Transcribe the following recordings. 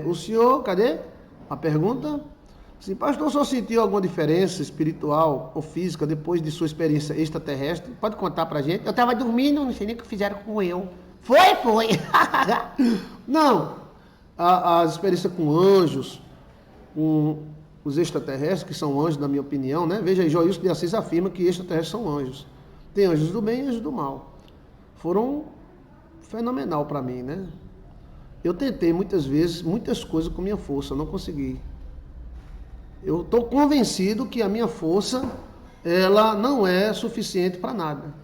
O senhor, cadê a pergunta? Se pastor, o senhor sentiu alguma diferença espiritual ou física depois de sua experiência extraterrestre? Pode contar pra gente? Eu tava dormindo, não sei nem o que fizeram com eu. Foi! Não, as experiências com anjos, com os extraterrestres, que são anjos, na minha opinião, né? Veja aí, Joilson de Assis afirma que extraterrestres são anjos. Tem anjos do bem e anjos do mal. Foram fenomenal para mim, né? Eu tentei muitas vezes, muitas coisas com minha força, não consegui. Eu estou convencido que a minha força, ela não é suficiente para nada.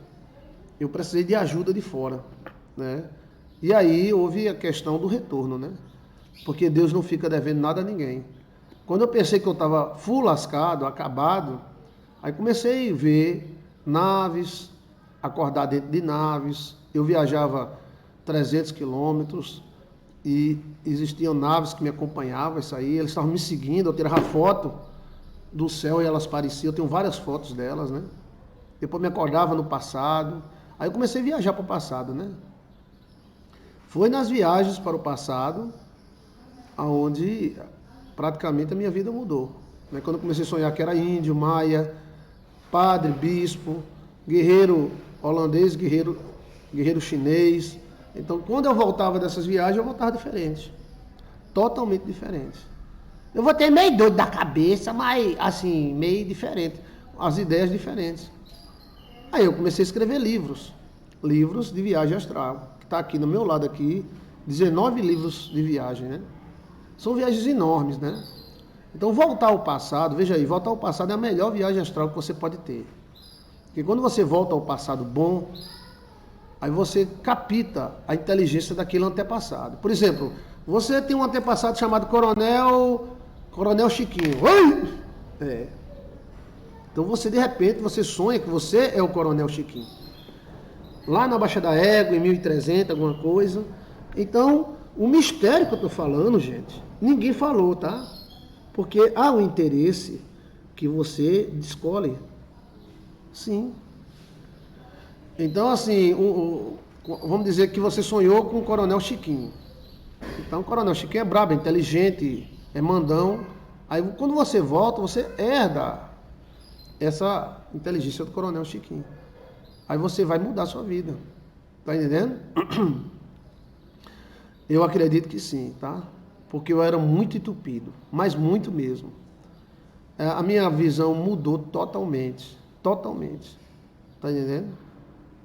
Eu precisei de ajuda de fora, né? E aí houve a questão do retorno, né? Porque Deus não fica devendo nada a ninguém. Quando eu pensei que eu estava full lascado, acabado, aí comecei a ver naves, acordar dentro de naves. Eu viajava 300 quilômetros e existiam naves que me acompanhavam, isso aí, eles estavam me seguindo, eu tirava foto do céu e elas apareciam, eu tenho várias fotos delas, né? Depois me acordava no passado, aí eu comecei a viajar para o passado, né? Foi nas viagens para o passado aonde praticamente a minha vida mudou, né? Quando eu comecei a sonhar que era índio, maia, padre, bispo, guerreiro holandês, guerreiro chinês. Então, quando eu voltava dessas viagens, eu voltava diferente. Totalmente diferente. Eu voltei meio doido da cabeça, mas assim, meio diferente. As ideias diferentes. Aí eu comecei a escrever livros. Livros de viagem astral. Que está aqui no meu lado aqui, 19 livros de viagem, né? São viagens enormes, né? Então, voltar ao passado, veja aí, voltar ao passado é a melhor viagem astral que você pode ter. Porque quando você volta ao passado bom, aí você capta a inteligência daquele antepassado. Por exemplo, você tem um antepassado chamado Coronel Chiquinho. Então você, de repente, você sonha que você é o Coronel Chiquinho. Lá na Baixa da Égua, em 1300, alguma coisa. Então, o mistério que eu estou falando, gente, ninguém falou, tá? Porque há um interesse que você descobre. Sim. Então, assim, vamos dizer que você sonhou com o Coronel Chiquinho. Então, o Coronel Chiquinho é brabo, é inteligente, é mandão. Aí, quando você volta, você herda essa inteligência do Coronel Chiquinho. Aí você vai mudar a sua vida. Tá entendendo? Eu acredito que sim, tá? Porque eu era muito entupido, mas muito mesmo. A minha visão mudou totalmente. Totalmente. Tá entendendo?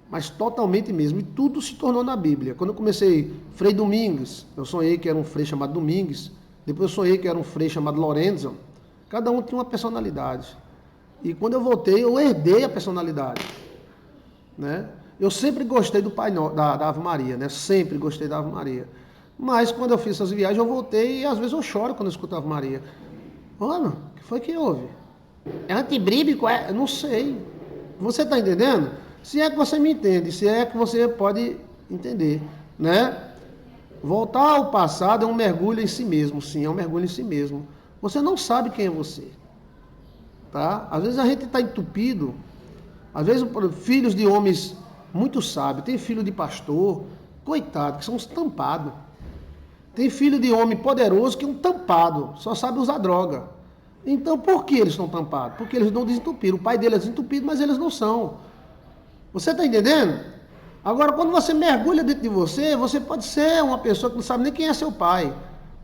Mas totalmente mesmo. E tudo se tornou na Bíblia. Quando eu comecei, Frei Domingues, eu sonhei que era um frei chamado Domingues. Depois eu sonhei que era um frei chamado Lorenzo. Cada um tinha uma personalidade. E quando eu voltei, eu herdei a personalidade. Né? Eu sempre gostei do Pai da Ave Maria, né? Sempre gostei da Ave Maria. Mas quando eu fiz essas viagens, eu voltei e às vezes eu choro quando eu escuto a Ave Maria. Mano, o que foi que houve? É antibíblico? Eu não sei. Você está entendendo? Se é que você me entende, se é que você pode entender, né? Voltar ao passado é um mergulho em si mesmo, sim, é um mergulho em si mesmo. Você não sabe quem é você, tá? Às vezes a gente está entupido, às vezes filhos de homens muito sábios, tem filho de pastor, coitado, que são uns tampados. Tem filho de homem poderoso que é um tampado, só sabe usar droga. Então por que eles estão tampados? Porque eles não desentupiram. O pai deles é desentupido, mas eles não são. Você está entendendo? Agora, quando você mergulha dentro de você, você pode ser uma pessoa que não sabe nem quem é seu pai.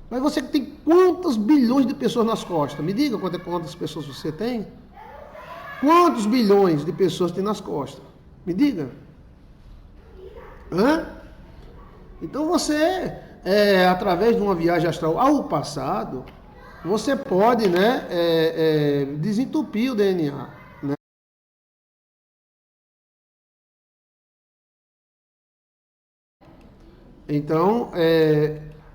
Mas você tem quantos bilhões de pessoas nas costas? Me diga quantas pessoas você tem? Quantos bilhões de pessoas tem nas costas? Me diga. Hã? Então você, através de uma viagem astral ao passado, você pode, né, desentupir o DNA. Né? Então,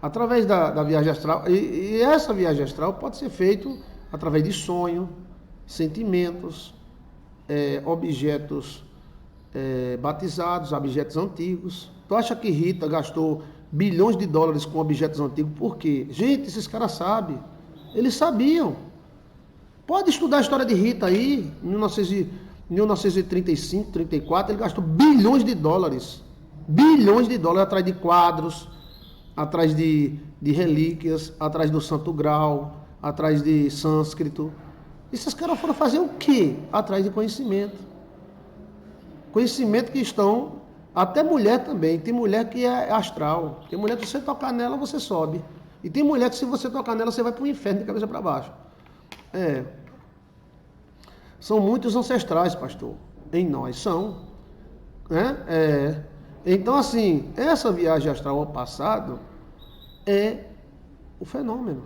através da viagem astral, e essa viagem astral pode ser feita através de sonho, sentimentos, objetos batizados, objetos antigos. Tu acha que Rita gastou bilhões de dólares com objetos antigos? Por quê? Gente, esses caras sabem. Eles sabiam. Pode estudar a história de Rita aí, em 1935, 34, ele gastou bilhões de dólares. Bilhões de dólares atrás de quadros, atrás de relíquias, atrás do Santo Grau, atrás de sânscrito. Esses caras foram fazer o quê? Atrás de conhecimento. Conhecimento que estão, até mulher também, tem mulher que é astral, tem mulher que se você tocar nela, você sobe. E tem mulher que se você tocar nela, você vai para o inferno de cabeça para baixo. São muitos ancestrais, pastor, em nós, são. Então, assim, essa viagem astral ao passado é o fenômeno.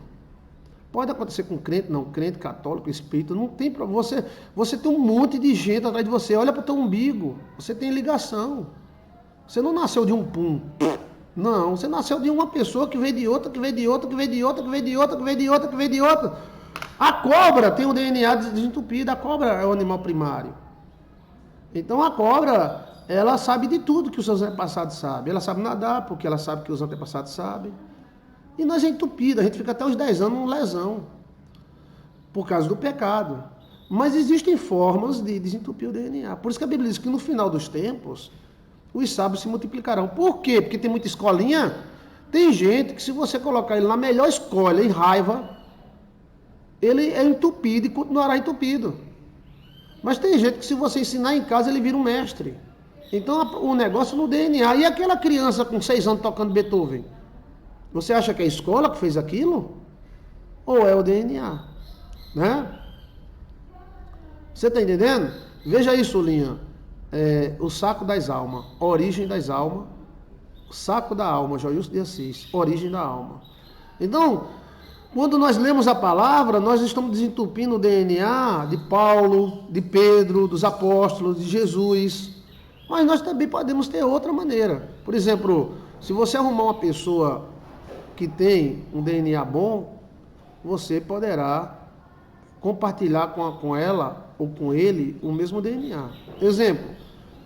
Pode acontecer com crente, não crente, católico, espírita, não tem problema. Você tem um monte de gente atrás de você, olha para o teu umbigo, você tem ligação. Você não nasceu de um pum. Não, você nasceu de uma pessoa que veio de outra, que veio de outra, que veio de outra, que veio de outra, que veio de outra, que veio de outra. A cobra tem o DNA desentupido, a cobra é o animal primário. Então a cobra, ela sabe de tudo que os seus antepassados sabem. Ela sabe nadar, porque ela sabe que os antepassados sabem. E nós é entupido, a gente fica até os 10 anos num lesão, por causa do pecado. Mas existem formas de desentupir o DNA. Por isso que a Bíblia diz que no final dos tempos, os sábios se multiplicarão. Por quê? Porque tem muita escolinha. Tem gente que se você colocar ele na melhor escola, em raiva, ele é entupido e continuará entupido. Mas tem gente que se você ensinar em casa, ele vira um mestre. Então o negócio no DNA. E aquela criança com 6 anos tocando Beethoven? Você acha que é a escola que fez aquilo? Ou é o DNA? Né? Você está entendendo? Veja isso, Linha. O saco das almas, origem das almas, o saco da alma, Joilson de Assis, origem da alma. Então, quando nós lemos a palavra, nós estamos desentupindo o DNA de Paulo, de Pedro, dos apóstolos, de Jesus. Mas nós também podemos ter outra maneira. Por exemplo, se você arrumar uma pessoa que tem um DNA bom, você poderá compartilhar com ela ou com ele o mesmo DNA. Exemplo,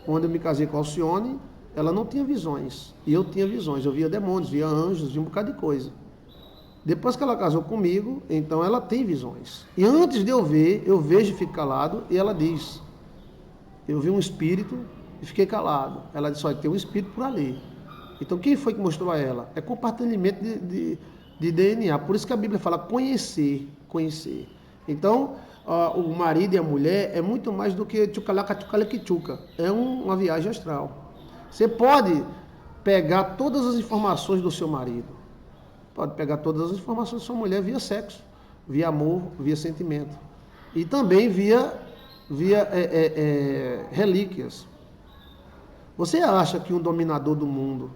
quando eu me casei com a Alcione, ela não tinha visões, e eu tinha visões, eu via demônios, via anjos, via um bocado de coisa. Depois que ela casou comigo, então ela tem visões. E antes de eu ver, eu vejo e fico calado, e ela diz, eu vi um espírito e fiquei calado. Ela disse, olha, tem um espírito por ali. Então quem foi que mostrou a ela? É compartilhamento de DNA. Por isso que a Bíblia fala conhecer. Então, o marido e a mulher é muito mais do que tchucalaca-tchucalaquichuca. É uma viagem astral. Você pode pegar todas as informações do seu marido. Pode pegar todas as informações da sua mulher via sexo, via amor, via sentimento. E também via relíquias. Você acha que um dominador do mundo,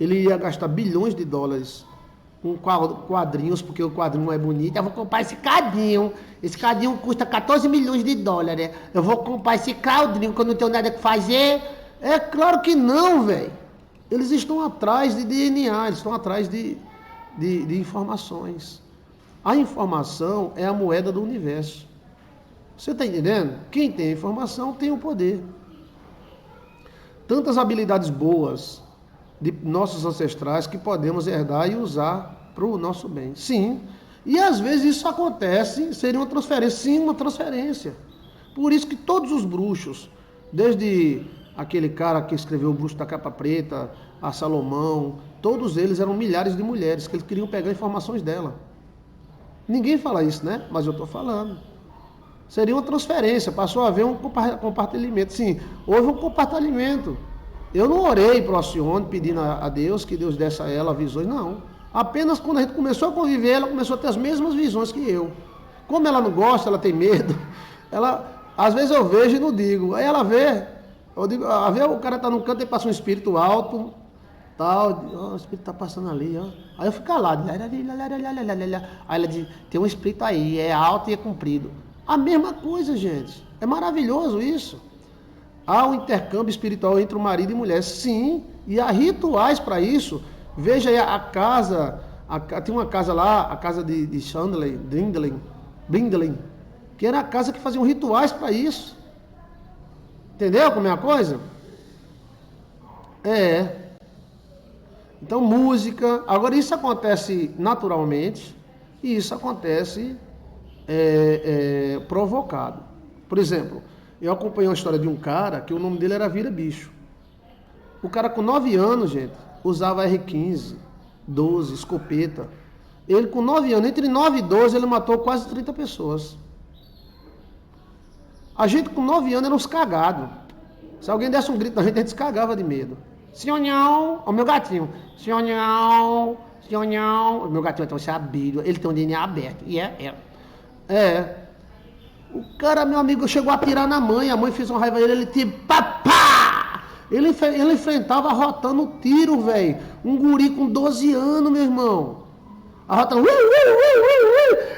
ele ia gastar bilhões de dólares com quadrinhos, porque o quadrinho é bonito? Eu vou comprar esse cadinho custa 14 milhões de dólares. Eu vou comprar esse quadrinho que eu não tenho nada que fazer. É claro que não, velho. Eles estão atrás de DNA, eles estão atrás de informações. A informação é a moeda do universo. Você está entendendo? Quem tem informação tem o poder. Tantas habilidades boas de nossos ancestrais que podemos herdar e usar para o nosso bem. Sim. E às vezes isso acontece, seria uma transferência. Sim, uma transferência. Por isso que todos os bruxos, desde aquele cara que escreveu o Bruxo da Capa Preta, a Salomão, todos eles eram milhares de mulheres que eles queriam pegar informações dela. Ninguém fala isso, né? Mas eu estou falando. Seria uma transferência, passou a haver um compartilhamento. Sim, houve um compartilhamento. Eu não orei para o Alcione pedindo a Deus que Deus desse a ela visões, não. Apenas quando a gente começou a conviver, ela começou a ter as mesmas visões que eu. Como ela não gosta, ela tem medo, às vezes eu vejo e não digo. Aí ela vê, eu digo, o cara está num canto e passa um espírito alto, tal, o espírito está passando ali, ó. Aí eu fico calado. Aí ela diz, tem um espírito aí, é alto e é comprido. A mesma coisa, gente. É maravilhoso isso. Há um intercâmbio espiritual entre o marido e mulher, sim, e há rituais para isso. Veja aí a casa, tem uma casa lá, a casa de Chandler, Brindley, que era a casa que faziam rituais para isso. Entendeu como é a coisa? Então, música. Agora, isso acontece naturalmente e isso acontece provocado. Por exemplo, eu acompanhei uma história de um cara que o nome dele era Vira Bicho. O cara com 9 anos, gente, usava R15, 12, escopeta. Ele com 9 anos, entre 9 e 12, ele matou quase 30 pessoas. A gente com 9 anos era uns cagados. Se alguém desse um grito na gente, a gente se cagava de medo. Senhorão, o meu gatinho. Senhorão, senhorão. O meu gatinho é tão sabido, ele tem um DNA aberto. E é. O cara, meu amigo, chegou a atirar na mãe, a mãe fez uma raiva dele, ele tipo, papá! Ele enfrentava arrotando tiro, velho. Um guri com 12 anos, meu irmão. Arrotando,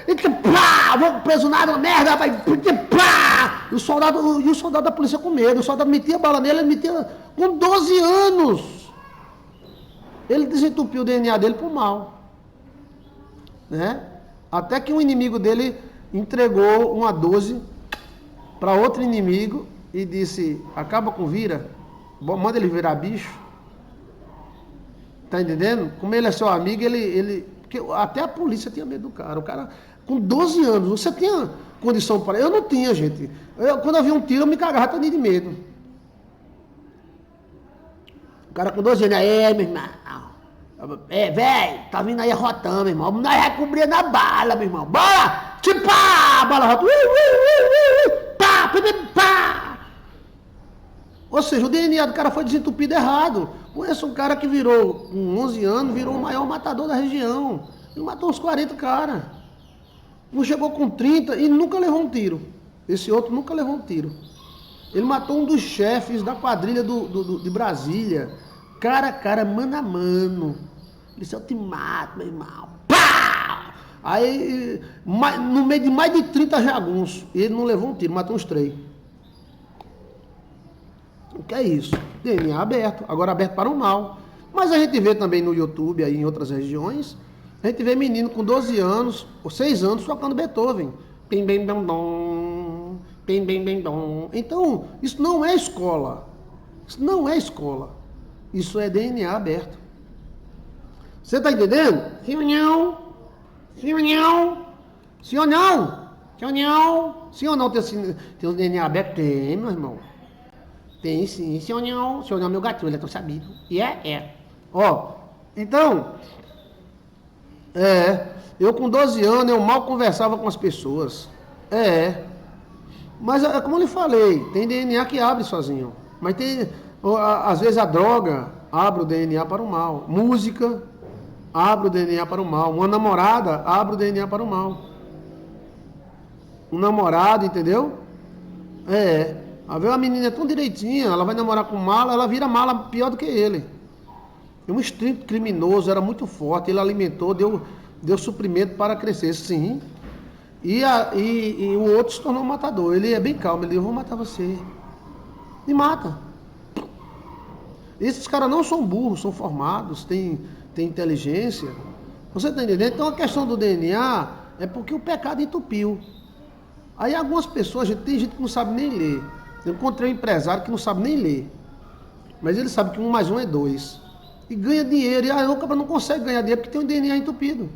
e tipo, pá! Vou preso nada, merda, vai, pá! E o soldado da polícia com medo, o soldado metia bala nele, ele metia com 12 anos. Ele desentupiu o DNA dele pro mal. Né? Até que um inimigo dele entregou uma 12 para outro inimigo e disse, acaba com vira, manda ele virar bicho. Tá entendendo? Como ele é seu amigo, porque até a polícia tinha medo do cara. O cara, com 12 anos, você tinha condição para... Eu não tinha, gente. Quando eu vi um tiro, eu me cagava todo de medo. O cara com 12 anos, meu irmão. Velho, tá vindo aí arrotando, meu irmão. Nós vai cobrir na bala, meu irmão. Bora! Pá! Bala rota. Pá! Pá! Ou seja, o DNA do cara foi desentupido errado. Conheço um cara que virou, com 11 anos, virou o maior matador da região. Ele matou uns 40 caras. Um chegou com 30 e nunca levou um tiro. Esse outro nunca levou um tiro. Ele matou um dos chefes da quadrilha de Brasília. Cara, mano a mano. Ele disse, eu te mato, meu irmão. Pá! Aí, no meio de mais de 30 jagunços, ele não levou um tiro, matou uns 3. O que é isso? DNA aberto, agora aberto para o mal. Mas a gente vê também no YouTube, aí em outras regiões, a gente vê menino com 12 anos, ou 6 anos, tocando Beethoven. Pim, bem, bam, dom. Pim, bem, bem, dom. Então, isso não é escola. Isso não é escola. Isso é DNA aberto. Você está entendendo? Sim ou não? Sim ou não? Sim ou não? Sim ou não? Sim ou não tem um DNA aberto? Tem, meu irmão. Tem sim. Sim ou não? Sim ou não, meu gatinho, ele é tão sabido. E Ó, então, eu com 12 anos, eu mal conversava com as pessoas. Mas é como eu lhe falei, tem DNA que abre sozinho. Mas tem, às vezes a droga abre o DNA para o mal. Música abre o DNA para o mal. Uma namorada abre o DNA para o mal. Um namorado, entendeu? A ver, a menina é tão direitinha, ela vai namorar com mala, ela vira mala pior do que ele. É um instinto criminoso, era muito forte, ele alimentou, deu suprimento para crescer, sim. E o outro se tornou um matador. Ele é bem calmo, ele diz, eu vou matar você. E mata. Esses caras não são burros, são formados, têm inteligência. Você está entendendo? Então a questão do DNA é porque o pecado entupiu. Aí algumas pessoas, tem gente que não sabe nem ler. Eu encontrei um empresário que não sabe nem ler. Mas ele sabe que 1 mais 1 é 2. E ganha dinheiro. E o cara não consegue ganhar dinheiro porque tem o DNA entupido.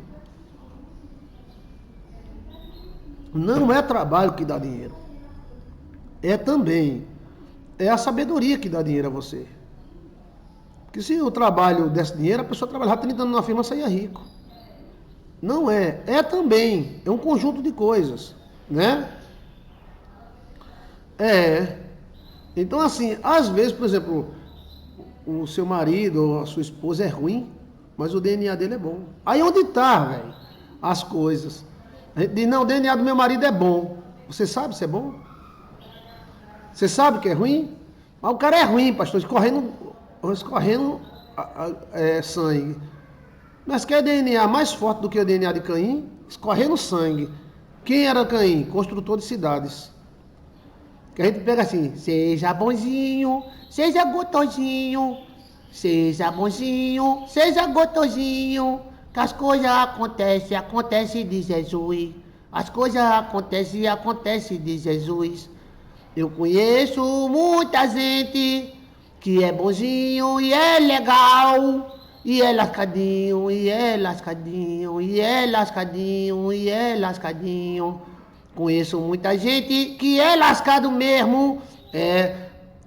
Não é trabalho que dá dinheiro. É a sabedoria que dá dinheiro a você. Porque se o trabalho desse dinheiro, a pessoa trabalhava 30 anos na firma e saía rico. Não é. Também. É um conjunto de coisas. Né? Então, assim, às vezes, por exemplo, o seu marido ou a sua esposa é ruim, mas o DNA dele é bom. Aí onde está, velho, as coisas? A gente diz, não, o DNA do meu marido é bom. Você sabe se é bom? Você sabe que é ruim? Mas o cara é ruim, pastor, escorrendo sangue. Mas quer DNA mais forte do que o DNA de Caim? Escorrendo sangue. Quem era Caim? Construtor de cidades. Que a gente pega assim, seja bonzinho, seja gostosinho, seja bonzinho, seja gostosinho, que as coisas acontecem de Jesus. As coisas acontecem de Jesus. Eu conheço muita gente que é bonzinho e é legal, e é lascadinho, e é lascadinho, e é lascadinho, e é lascadinho. Conheço muita gente que é lascado mesmo,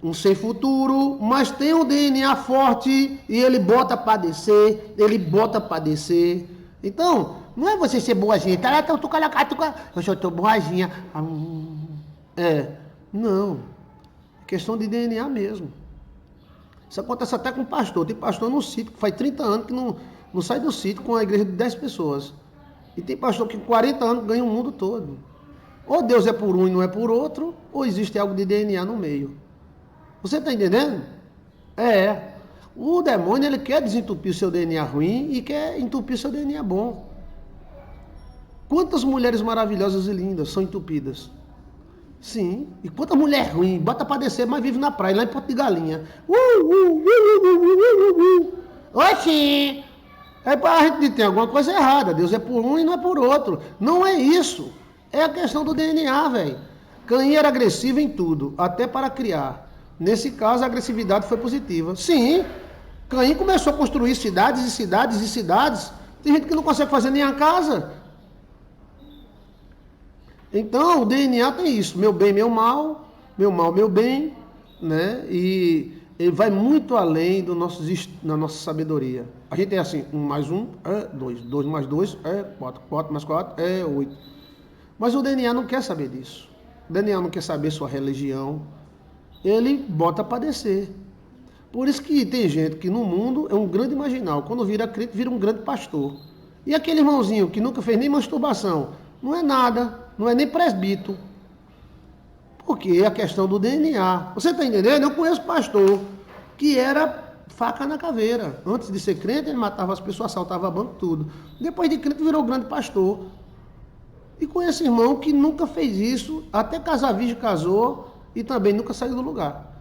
um sem futuro, mas tem um DNA forte e ele bota para descer, ele bota para descer. Então, não é você ser boazinha, tá? Eu só tô boazinha. Não. É questão de DNA mesmo. Isso acontece até com pastor. Tem pastor no sítio que faz 30 anos que não sai do sítio com a igreja de 10 pessoas. E tem pastor que com 40 anos ganha o mundo todo. Ou Deus é por um e não é por outro, ou existe algo de DNA no meio. Você está entendendo? O demônio, ele quer desentupir o seu DNA ruim e quer entupir o seu DNA bom. Quantas mulheres maravilhosas e lindas são entupidas? Sim. E quanta mulher ruim, bota para descer, mas vive na praia, lá em Porto de Galinha. Oxi! É para a gente ter alguma coisa errada. Deus é por um e não é por outro. Não é isso. É a questão do DNA, velho. Caim era agressivo em tudo, até para criar. Nesse caso, a agressividade foi positiva. Sim, Caim começou a construir cidades e cidades e cidades. Tem gente que não consegue fazer nem a casa. Então, o DNA tem isso. Meu bem, meu mal, meu bem, né? E ele vai muito além da nossa sabedoria. A gente é assim, 1 mais 1 é 2, 2 mais 2 é 4, 4 mais 4 é 8. Mas o DNA não quer saber disso. O DNA não quer saber sua religião. Ele bota para descer. Por isso que tem gente que no mundo é um grande marginal. Quando vira crente, vira um grande pastor. E aquele irmãozinho que nunca fez nem masturbação, não é nada, não é nem presbítero. Porque é a questão do DNA. Você está entendendo? Eu conheço pastor que era faca na caveira. Antes de ser crente, ele matava as pessoas, assaltava banco, tudo. Depois de crente, virou grande pastor. E conheço irmão que nunca fez isso, até casar virgem casou e também nunca saiu do lugar.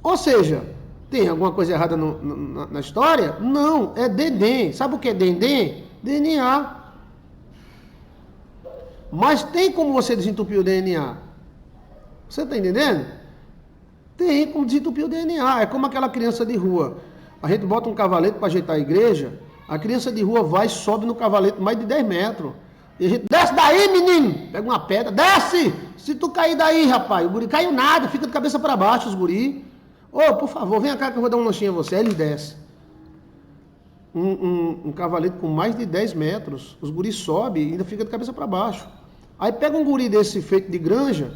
Ou seja, tem alguma coisa errada na história? Não, é dendém. Sabe o que é dendém? DNA. Mas tem como você desentupir o DNA? Você está entendendo? Tem como desentupir o DNA. É como aquela criança de rua. A gente bota um cavalete para ajeitar a igreja, a criança de rua vai e sobe no cavalete mais de 10 metros. E a gente, desce daí, menino! Pega uma pedra, desce! Se tu cair daí, rapaz, o guri caiu nada, fica de cabeça para baixo os guri. Ô, por favor, vem cá que eu vou dar um lanchinho a você. Aí ele desce. Um cavalete com mais de 10 metros, os guris sobem e ainda fica de cabeça para baixo. Aí pega um guri desse feito de granja,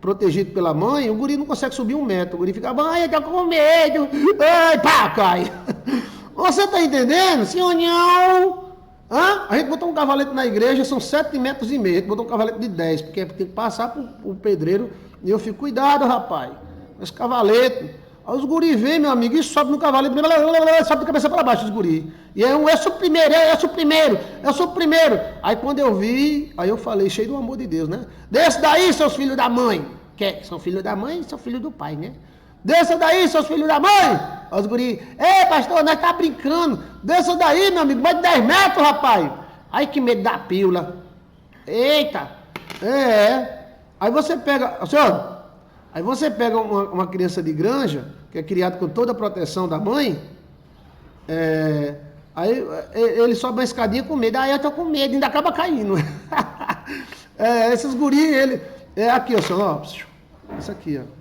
protegido pela mãe, o guri não consegue subir 1 metro. O guri fica, mãe, eu tô com medo. Ai, pá, cai. Você tá entendendo? Senhor, não. A gente botou um cavalete na igreja, são 7,5 metros. A gente botou um cavalete de 10, porque tem que passar pro pedreiro. E eu fico, cuidado, rapaz. Esse cavalete. Aí os guri vêm, meu amigo, e sobe no cavalete, sobe de cabeça para baixo os guri. E é eu sou o primeiro, eu sou o primeiro, eu sou o primeiro. Aí quando eu vi, aí eu falei, cheio do amor de Deus, né? Desce daí, seus filhos da mãe. Que são filhos da mãe e são filhos do pai, né? Desça daí, seus filhos da mãe. Aí os guri, ei, pastor, nós tá brincando. Desça daí, meu amigo, mais de 10 metros, rapaz. Ai, que medo da pílula. Eita. Aí você pega, senhor, aí você pega uma criança de granja, que é criado com toda a proteção da mãe, aí ele sobe uma escadinha com medo, aí eu tô com medo, ainda acaba caindo. Esses guri, ele, aqui, ó, senhor, ó, isso aqui, ó.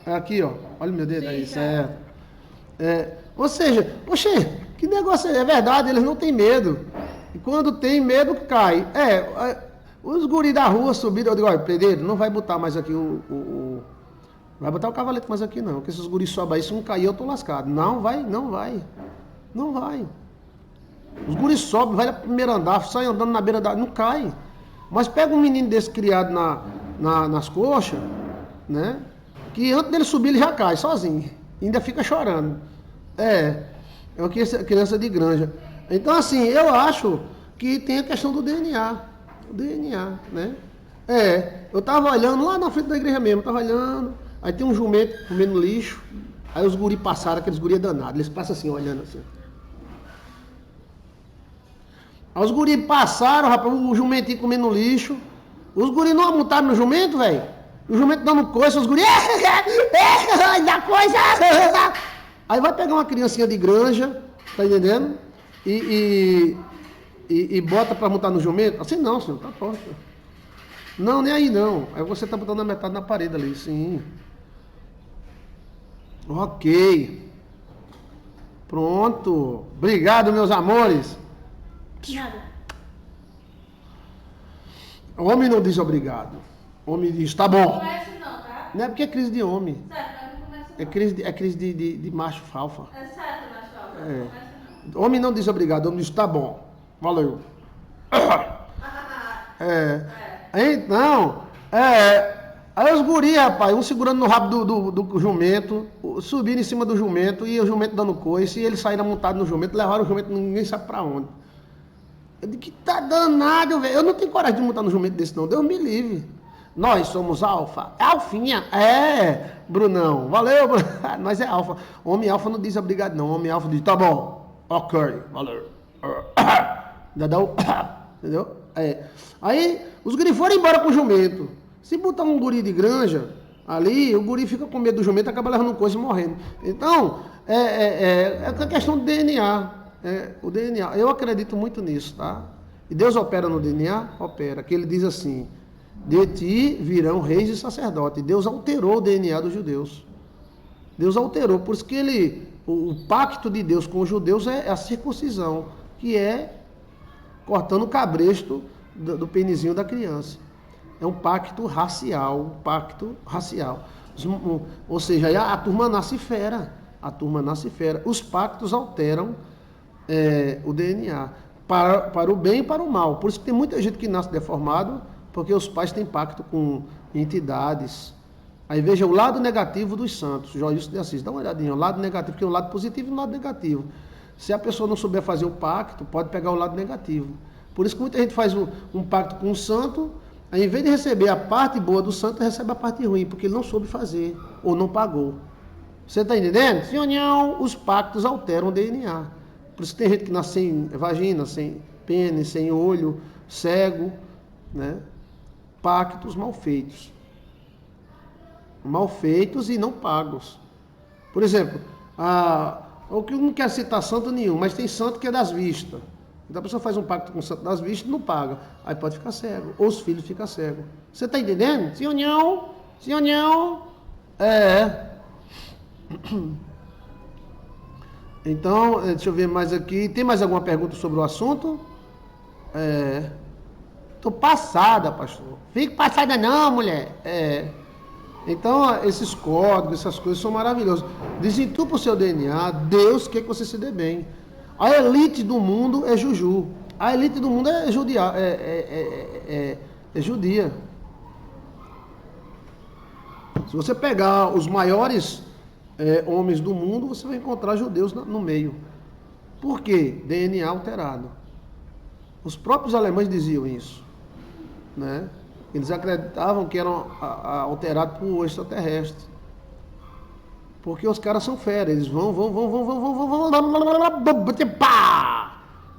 Aqui, ó, olha o meu dedo aí, certo. Ou seja, poxa, que negócio é verdade, eles não têm medo. E quando tem medo, cai. Os guri da rua subiram, eu digo, olha, pedreiro, não vai botar mais aqui vai botar o cavalete mais aqui não, porque esses guris sobem aí, se não cair eu tô lascado. Não vai. Os guris sobem, vai no primeiro andar, sai andando na beira da... não cai. Mas pega um menino desse criado nas coxas, né? Que antes dele subir ele já cai, sozinho. Ainda fica chorando. É uma criança de granja. Então assim, eu acho que tem a questão do DNA. O DNA, né? Eu tava olhando lá na frente da igreja mesmo, tava olhando... Aí tem um jumento comendo lixo. Aí os guri passaram, aqueles guri danados. Eles passam assim, olhando assim. Aí os guri passaram, rapaz, o jumentinho comendo lixo. Os guri não amontaram no jumento, velho. O jumento dando coisa, os guri... dá coisa! Aí vai pegar uma criancinha de granja, tá entendendo? E bota pra montar no jumento. Assim não, senhor, tá pronto. Não, nem aí não. Aí você tá botando a metade na parede ali, sim. Ok. Pronto. Obrigado, meus amores. Nada. O homem não diz obrigado. O homem diz, tá Não bom. começa não, tá? Não é porque é crise de homem. Certo, mas não começa não. É crise de macho alfa. É certo, mas fala. É. Não começa não. Homem não diz obrigado, homem diz, tá bom. Valeu. Então, aí os guri, rapaz, um segurando no rabo do jumento, subindo em cima do jumento, e o jumento dando coice, e eles saíram montados no jumento, levaram o jumento, ninguém sabe pra onde. Eu digo, que tá danado, velho. Eu não tenho coragem de montar no jumento desse, não. Deus me livre. Nós somos alfa. É alfinha? É, Brunão. Valeu, Bruno. Nós é alfa. Homem alfa não diz obrigado, não. Homem alfa diz, tá bom. Ok, valeu. Entendeu? É. Aí, os guri foram embora com o jumento. Se botar um guri de granja ali, o guri fica com medo do jumento e acaba levando coisa e morrendo. Então, é questão de DNA. O DNA. Eu acredito muito nisso, tá? E Deus opera no DNA? Opera. Que ele diz assim, de ti virão reis e sacerdotes. Deus alterou o DNA dos judeus. Deus alterou. Por isso que o pacto de Deus com os judeus é a circuncisão, que é cortando o cabresto do penizinho da criança. É um pacto racial, Ou seja, aí a turma nasce fera. Os pactos alteram o DNA, para o bem e para o mal. Por isso que tem muita gente que nasce deformado, porque os pais têm pacto com entidades. Aí veja o lado negativo dos santos. Joilson de Assis, dá uma olhadinha, o lado negativo, porque tem o lado positivo e o lado negativo. Se a pessoa não souber fazer o pacto, pode pegar o lado negativo. Por isso que muita gente faz um pacto com um santo, aí, em vez de receber a parte boa do santo, recebe a parte ruim, porque ele não soube fazer, ou não pagou. Você está entendendo? Sim ou não? Os pactos alteram o DNA. Por isso que tem gente que nasce sem vagina, sem pênis, sem olho, cego, né? Pactos mal feitos. Mal feitos e não pagos. Por exemplo, o que eu não quero citar santo nenhum, mas tem santo que é das vistas. Então a pessoa faz um pacto com o santo das vistas e não paga. Aí pode ficar cego. Ou os filhos ficam cegos. Você está entendendo? Sim ou não? Sim ou não? Então, deixa eu ver mais aqui. Tem mais alguma pergunta sobre o assunto? Tô passada, pastor. Fique passada não, mulher. Então, esses códigos, essas coisas são maravilhosos. Desentupa o seu DNA. Deus quer que você se dê bem. A elite do mundo é juju. A elite do mundo é judia. É judia. Se você pegar os maiores homens do mundo, você vai encontrar judeus no meio. Por quê? DNA alterado. Os próprios alemães diziam isso, né? Eles acreditavam que eram alterados por extraterrestres. Porque os caras são férias, eles vão.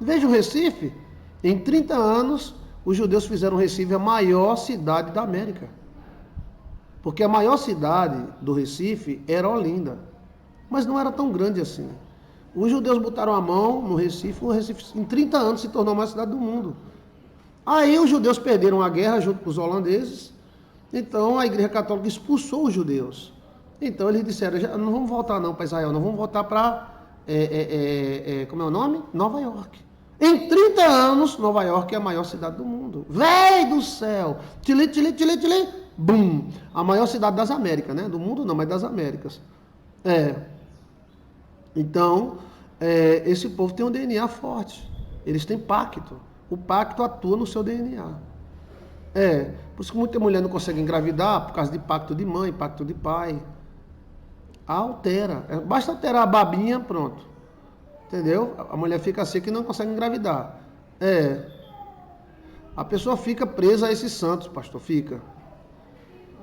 Veja o Recife. Em 30 anos, os judeus fizeram o Recife a maior cidade da América. Porque a maior cidade do Recife era Olinda. Mas não era tão grande assim. Os judeus botaram a mão no Recife, o Recife em 30 anos se tornou a maior cidade do mundo. Aí os judeus perderam a guerra junto com os holandeses. Então a Igreja Católica expulsou os judeus. Então eles disseram, não vamos voltar não para Israel, não vamos voltar para, como é o nome? Nova York. Em 30 anos, Nova York é a maior cidade do mundo. Véi do céu! Tili, tili, tili, tili, bum! A maior cidade das Américas, né? Do mundo não, mas das Américas. Então, esse povo tem um DNA forte. Eles têm pacto. O pacto atua no seu DNA. Por isso que muita mulher não consegue engravidar, por causa de pacto de mãe, pacto de pai. Altera. Basta alterar a babinha, pronto. Entendeu? A mulher fica seca e não consegue engravidar. A pessoa fica presa a esses santos, pastor, fica.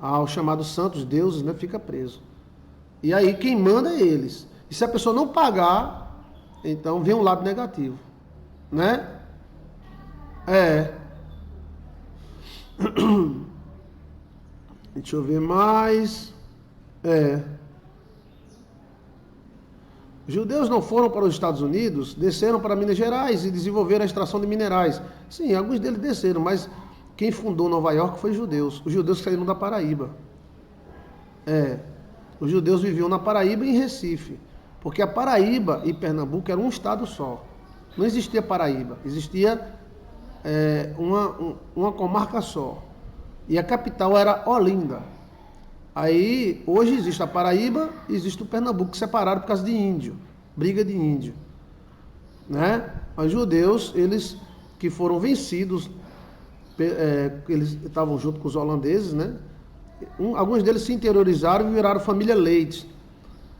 Aos chamados santos deuses, né? Fica preso. E aí quem manda é eles. E se a pessoa não pagar, então vem um lado negativo. Né? Deixa eu ver mais. Judeus não foram para os Estados Unidos, desceram para Minas Gerais e desenvolveram a extração de minerais. Sim, alguns deles desceram, mas quem fundou Nova York foi judeus. Os judeus que saíram da Paraíba. Os judeus viviam na Paraíba e em Recife, porque a Paraíba e Pernambuco eram um estado só. Não existia Paraíba, existia uma comarca só. E a capital era Olinda. Aí, hoje existe a Paraíba e existe o Pernambuco, separado por causa de índio, briga de índio. Né? Os judeus, eles que foram vencidos, eles estavam junto com os holandeses, né? Alguns deles se interiorizaram e viraram família Leite,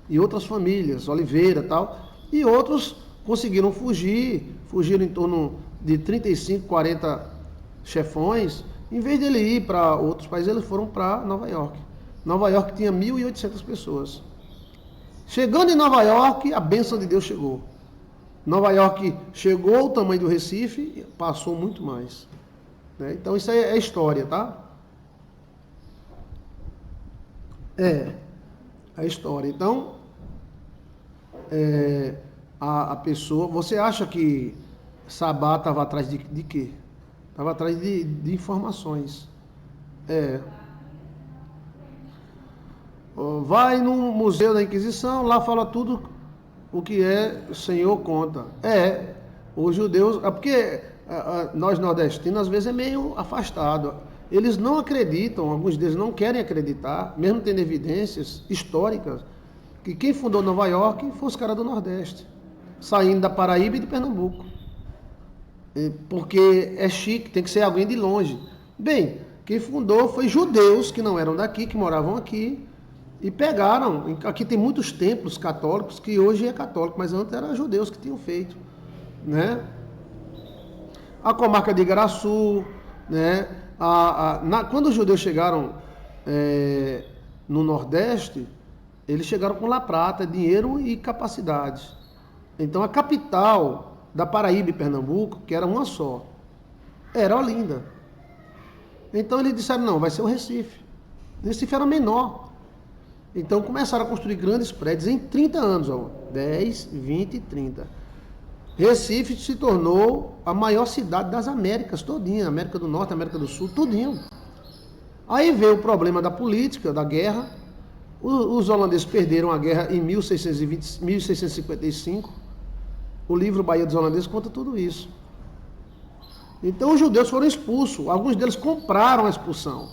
e outras famílias, Oliveira e tal, e outros conseguiram fugiram em torno de 35, 40 chefões. Em vez de ele ir para outros países, eles foram para Nova York. Nova York tinha 1.800 pessoas. Chegando em Nova York, a bênção de Deus chegou. Nova York chegou ao tamanho do Recife e passou muito mais. Né? Então isso aí é história, tá? É a história. Então, a pessoa... Você acha que Sabá estava atrás de quê? Estava atrás de informações. Vai no Museu da Inquisição, lá fala tudo o que o Senhor conta. Os judeus... porque nós nordestinos, às vezes, é meio afastado. Eles não acreditam, alguns deles não querem acreditar, mesmo tendo evidências históricas, que quem fundou Nova York foi os caras do Nordeste, saindo da Paraíba e de Pernambuco. Porque é chique, tem que ser alguém de longe. Bem, quem fundou foi judeus que não eram daqui, que moravam aqui, e pegaram. Aqui tem muitos templos católicos, que hoje é católico, mas antes eram judeus que tinham feito. Né? A comarca de Igaraçu, né? Quando os judeus chegaram no Nordeste, eles chegaram com La Prata, dinheiro e capacidade. Então a capital da Paraíba e Pernambuco, que era uma só, era Olinda. Então eles disseram, não, vai ser o Recife. O Recife era menor. Então começaram a construir grandes prédios em 30 anos, 10, 20 e 30. Recife se tornou a maior cidade das Américas, todinha, América do Norte, América do Sul, tudinho. Aí veio o problema da política, da guerra. Os holandeses perderam a guerra em 1655. O livro Bahia dos Holandeses conta tudo isso. Então os judeus foram expulsos. Alguns deles compraram a expulsão.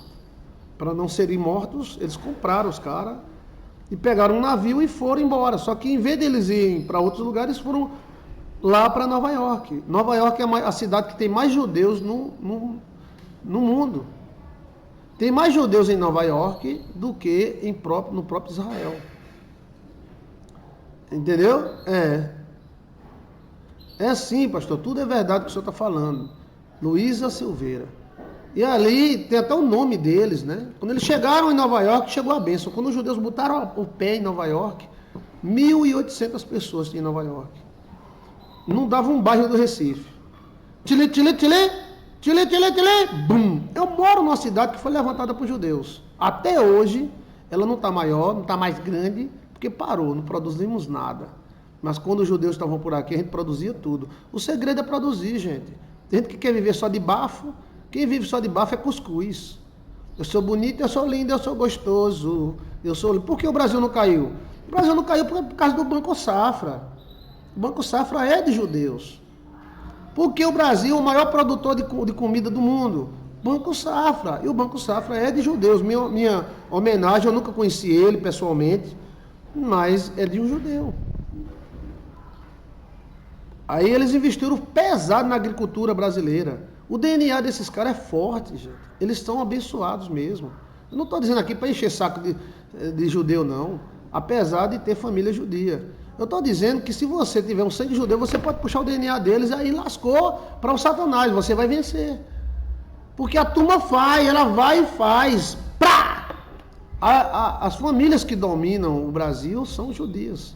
Para não serem mortos, eles compraram os caras e pegaram um navio e foram embora. Só que em vez deles irem para outros lugares, foram lá para Nova York. Nova York é a cidade que tem mais judeus no mundo. Tem mais judeus em Nova York do que no próprio Israel. Entendeu? É sim, pastor, tudo é verdade que o senhor está falando. Luísa Silveira. E ali tem até o nome deles, né? Quando eles chegaram em Nova York, chegou a bênção. Quando os judeus botaram o pé em Nova York, 1.800 pessoas tinham em Nova York. Não dava um bairro do Recife. Tile, tile, tile, tile, tile, tile, bum. Eu moro numa cidade que foi levantada por judeus. Até hoje, ela não está maior, não está mais grande, porque parou, não produzimos nada. Mas quando os judeus estavam por aqui, a gente produzia tudo. O segredo é produzir, gente. Tem gente que quer viver só de bafo. Quem vive só de bafo é cuscuz. Eu sou bonito, eu sou lindo, eu sou gostoso. Por que o Brasil não caiu? O Brasil não caiu por causa do Banco Safra. O Banco Safra é de judeus. Porque o Brasil é o maior produtor de comida do mundo. Banco Safra. E o Banco Safra é de judeus. Minha homenagem, eu nunca conheci ele pessoalmente, mas é de um judeu. Aí eles investiram pesado na agricultura brasileira. O DNA desses caras é forte, gente. Eles são abençoados mesmo. Eu não estou dizendo aqui para encher saco de judeu, não. Apesar de ter família judia. Eu estou dizendo que se você tiver um sangue judeu, você pode puxar o DNA deles e aí lascou para o Satanás. Você vai vencer. Porque a turma ela vai e faz. Prá! As famílias que dominam o Brasil são judias.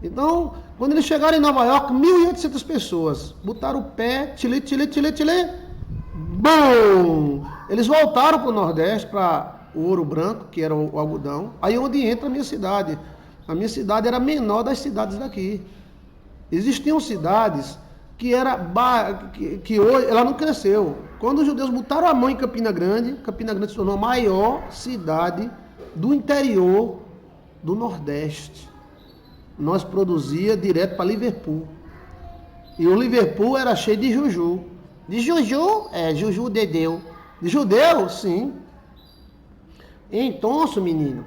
Então, quando eles chegaram em Nova York, 1.800 pessoas botaram o pé, tile, tile, tile, tile, bum! Eles voltaram para o Nordeste, para o Ouro Branco, que era o algodão, aí onde entra a minha cidade. A minha cidade era a menor das cidades daqui. Existiam cidades que hoje ela não cresceu. Quando os judeus botaram a mão em Campina Grande se tornou a maior cidade do interior do Nordeste. Nós produzia direto para Liverpool. E o Liverpool era cheio de juju. De juju? É, juju dedeu. De judeu? Sim. Então, menino,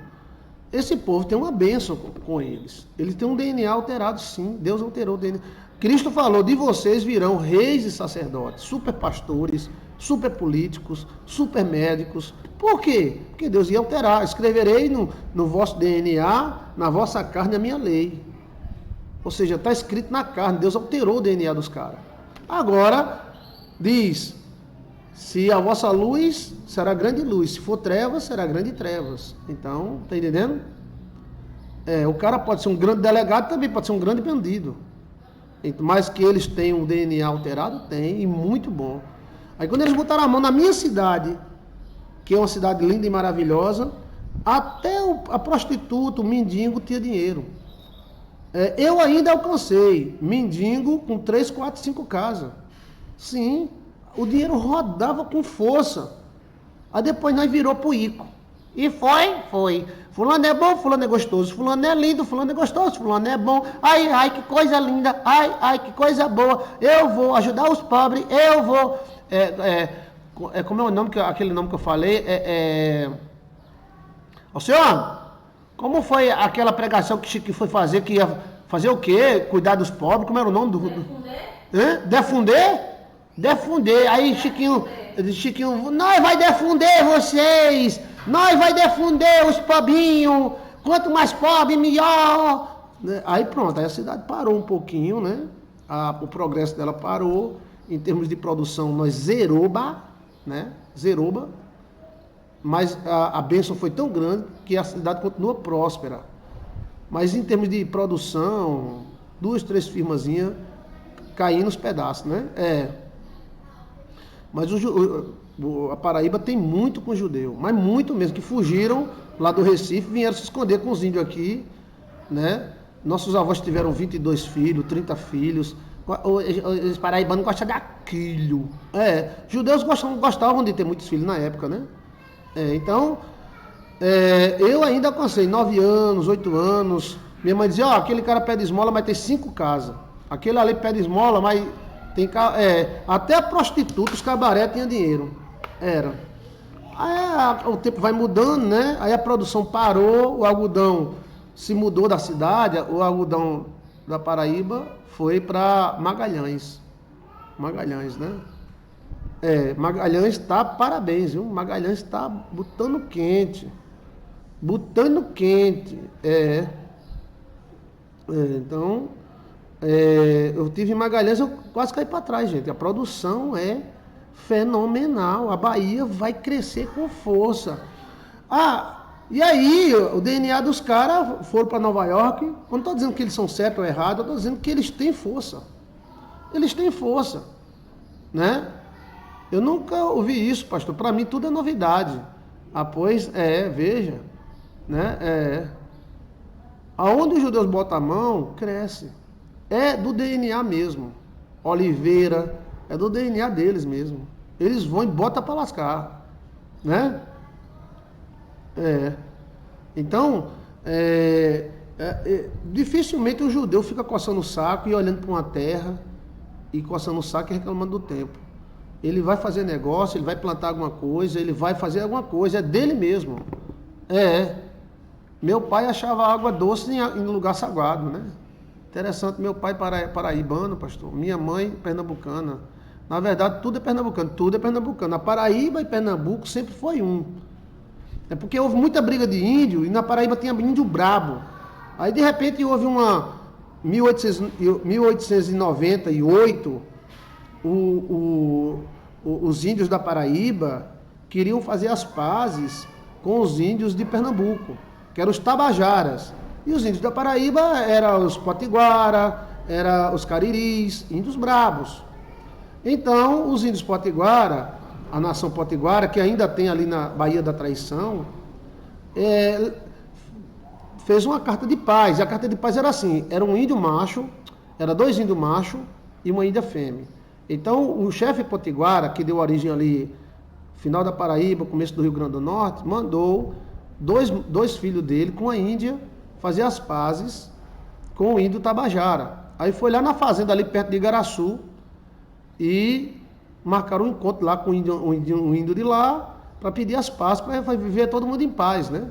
esse povo tem uma bênção com eles. Eles têm um DNA alterado, sim. Deus alterou o DNA. Cristo falou, de vocês virão reis e sacerdotes, super pastores, super políticos, super médicos. Por quê? Porque Deus ia alterar. Escreverei no vosso DNA, na vossa carne, a minha lei. Ou seja, está escrito na carne. Deus alterou o DNA dos caras. Agora, diz, se a vossa luz será grande luz, se for trevas, será grande trevas. Então, tá entendendo? O cara pode ser um grande delegado, também pode ser um grande bandido. Mas que eles têm um DNA alterado, tem, e muito bom. Aí quando eles botaram a mão na minha cidade, que é uma cidade linda e maravilhosa, até a prostituta, o mendigo tinha dinheiro. Eu ainda alcancei mendigo com 3, 4, 5 casas. Sim, o dinheiro rodava com força. Aí depois nós virou pro Ico. E foi. Fulano é bom, fulano é gostoso. Fulano é lindo, fulano é gostoso. Fulano é bom. Ai, que coisa linda. Ai, que coisa boa. Eu vou ajudar os pobres. Eu vou... como é o nome, aquele nome que eu falei? Ô senhor, como foi aquela pregação que Chiquinho foi fazer, que ia fazer o quê? Cuidar dos pobres? Como era o nome do... Defender. Aí Chiquinho, nós vai defender vocês. Nós vai defender os pobrinhos. Quanto mais pobre, melhor. Aí pronto, aí a cidade parou um pouquinho, né? O progresso dela parou. Em termos de produção, nós zeroba, né? Zeroba. Mas a bênção foi tão grande que a cidade continua próspera. Mas em termos de produção, 2, 3 firmazinhas caindo nos pedaços, né? Mas a Paraíba tem muito com judeu, mas muito mesmo, que fugiram lá do Recife, vieram se esconder com os índios aqui, né? Nossos avós tiveram 22 filhos, 30 filhos. Os paraibanos gostam daquilo. Judeus gostavam de ter muitos filhos na época, né? Então, eu ainda alcancei 9 anos, 8 anos. Minha mãe dizia, aquele cara pede esmola, mas tem 5 casas. Aquele ali pede esmola, mas tem... até a prostituta, os cabaré tinham dinheiro. Aí o tempo vai mudando, né? Aí a produção parou, o algodão se mudou da cidade, o algodão da Paraíba foi para Magalhães. Magalhães, né? Magalhães está, parabéns, viu? Magalhães está botando quente. Então, eu tive em Magalhães, eu quase caí para trás, gente. A produção é fenomenal. A Bahia vai crescer com força. E aí, o DNA dos caras foram para Nova York. Eu não estou dizendo que eles são certos ou errados, eu estou dizendo que eles têm força. Eles têm força, né? Eu nunca ouvi isso, pastor. Para mim tudo é novidade. Pois veja, né? Aonde os judeus botam a mão, cresce. É do DNA mesmo. Oliveira, é do DNA deles mesmo. Eles vão e botam para lascar, né? Então, dificilmente o judeu fica coçando o saco e olhando para uma terra e coçando o saco e reclamando do tempo. Ele vai fazer negócio, ele vai plantar alguma coisa, ele vai fazer alguma coisa, é dele mesmo. Meu pai achava água doce em lugar salgado, né? Interessante, meu pai paraibano, pastor, minha mãe pernambucana. Na verdade, tudo é pernambucano. A Paraíba e Pernambuco sempre foi um. É porque houve muita briga de índio e na Paraíba tinha índio brabo. Aí de repente houve uma 1898, os índios da Paraíba queriam fazer as pazes com os índios de Pernambuco, que eram os Tabajaras. E os índios da Paraíba eram os Potiguara, eram os Cariris, índios brabos. Então, os índios Potiguara, a nação Potiguara, que ainda tem ali na Baía da Traição, fez uma carta de paz. E a carta de paz era assim, era um índio macho, era 2 índios machos e uma índia fêmea. Então, o chefe Potiguara, que deu origem ali, final da Paraíba, começo do Rio Grande do Norte, mandou dois filhos dele com a Índia fazer as pazes com o índio Tabajara. Aí foi lá na fazenda ali perto de Igaraçu e marcaram um encontro lá com o índio de lá para pedir as pazes, para viver todo mundo em paz, né?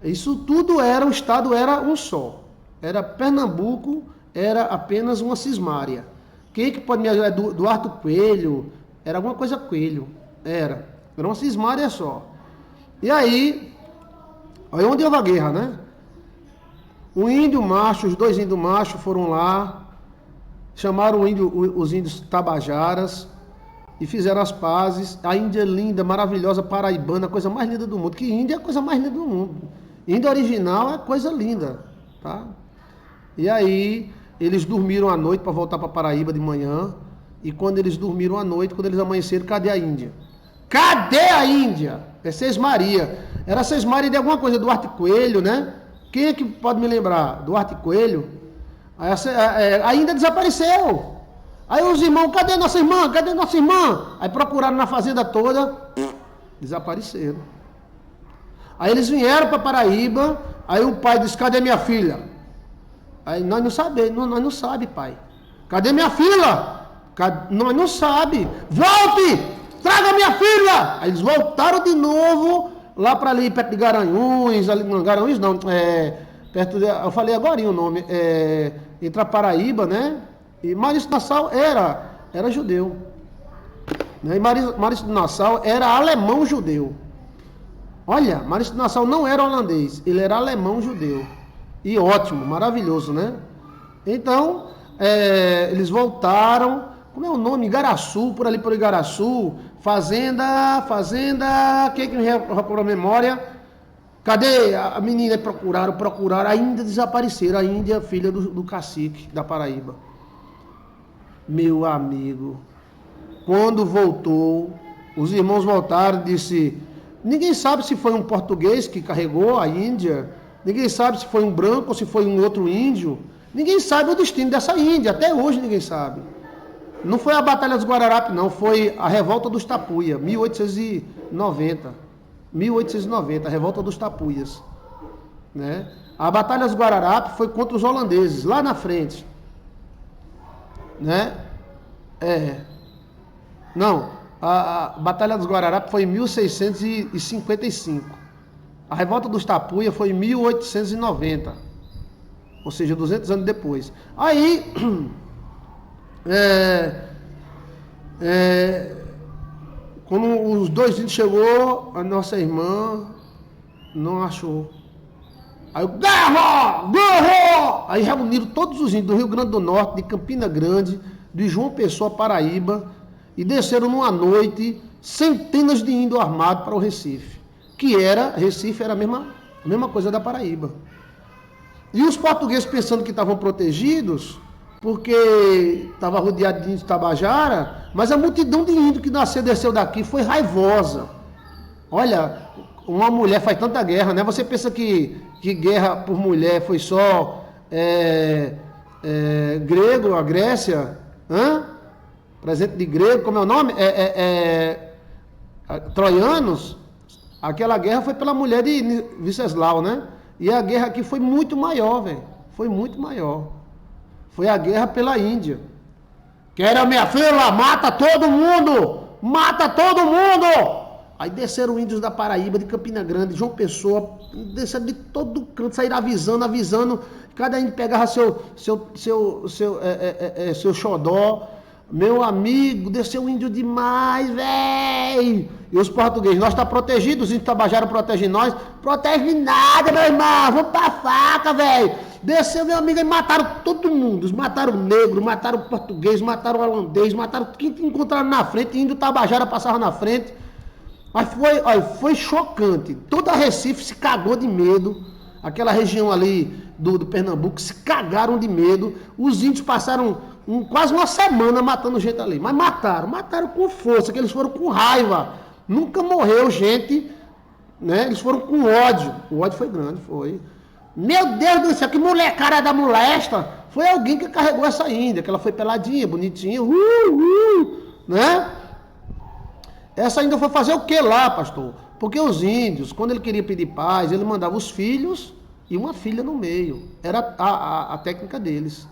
Isso tudo o estado era um só. Era Pernambuco, era apenas uma cismária. Quem que pode me ajudar? Duarte Coelho, era alguma coisa Coelho, era uma cismária só. E aí, olha onde houve a guerra, né? O índio macho, os dois índios machos foram lá, chamaram os índios Tabajaras e fizeram as pazes. A Índia linda, maravilhosa, paraibana, a coisa mais linda do mundo. Que Índia é a coisa mais linda do mundo. Índia original é coisa linda, tá? E aí, eles dormiram à noite para voltar para Paraíba de manhã. E quando eles dormiram à noite, quando eles amanheceram, cadê a Índia? Cadê a Índia? É Sesmaria. Era Sesmaria de alguma coisa, Duarte Coelho, né? Quem é que pode me lembrar? Duarte Coelho? A Índia desapareceu. Aí os irmãos, cadê nossa irmã? Cadê nossa irmã? Aí procuraram na fazenda toda, desapareceram. Aí eles vieram para Paraíba, aí o pai disse, cadê minha filha? Aí nós não sabemos, nós não sabemos, pai. Cadê minha filha? Nós não sabemos. Volte! Traga minha filha! Aí eles voltaram de novo, lá para ali, perto de Garanhuns, ali, não, Garanhuns não, perto de, eu falei agora o nome, entre a Paraíba, né? E Maurício Nassau era judeu. Né? E Maurício Nassau era alemão judeu. Olha, Maurício Nassau não era holandês, ele era alemão judeu. E ótimo, maravilhoso, né? Então, eles voltaram, como é o nome? Igaraçu, por ali por Igaraçu, fazenda, quem que me recorda a memória? Cadê a menina? Procuraram, ainda desapareceram, a Índia, filha do cacique da Paraíba. Meu amigo, quando voltou, os irmãos voltaram e disse, ninguém sabe se foi um português que carregou a Índia, ninguém sabe se foi um branco ou se foi um outro índio, ninguém sabe o destino dessa Índia, até hoje ninguém sabe. Não foi a Batalha dos Guararapes, não, foi a Revolta dos Tapuia, 1890, a Revolta dos Tapuias, né? A Batalha dos Guararapes foi contra os holandeses, lá na frente, né? Não, a Batalha dos Guararapes foi em 1655, a Revolta dos Tapuia foi em 1890, ou seja, 200 anos depois. Aí, quando os dois índios chegou, a nossa irmã não achou. Aí, guerra! Aí reuniram todos os índios do Rio Grande do Norte, de Campina Grande, de João Pessoa, Paraíba, e desceram numa noite centenas de índios armados para o Recife. Recife era a mesma coisa da Paraíba. E os portugueses pensando que estavam protegidos, porque estava rodeado de índios Tabajara, mas a multidão de índios que desceu daqui foi raivosa. Olha, uma mulher faz tanta guerra, né? Você pensa que guerra por mulher foi só grego, a Grécia, presente de grego, como é o nome? Troianos. Aquela guerra foi pela mulher de Venceslau, né? E a guerra aqui foi muito maior, velho. Foi muito maior. Foi a guerra pela Índia. Quero a minha filha, mata todo mundo! Mata todo mundo! Aí desceram índios da Paraíba, de Campina Grande, João Pessoa, desceram de todo canto, saíram avisando. Cada índio pegava seu xodó. Meu amigo, desceu índio demais, velho. E os portugueses, nós tá protegidos, os índios Tabajara protegem nós. Protege nada, meu irmão, vamos pra faca, velho. Desceu, meu amigo, e mataram todo mundo. Mataram o negro, mataram o português, mataram o holandês, mataram quem encontraram na frente. Índio Tabajara passava na frente. Mas foi chocante. Toda Recife se cagou de medo. Aquela região ali do Pernambuco se cagaram de medo. Os índios passaram quase uma semana matando gente ali. Mas mataram com força, que eles foram com raiva. Nunca morreu gente, né? Eles foram com ódio. O ódio foi grande, foi. Meu Deus do céu, que molecada da molesta. Foi alguém que carregou essa Índia, que ela foi peladinha, bonitinha, né? Essa ainda foi fazer o que lá, pastor? Porque os índios, quando ele queria pedir paz, ele mandava os filhos e uma filha no meio. Era a técnica deles.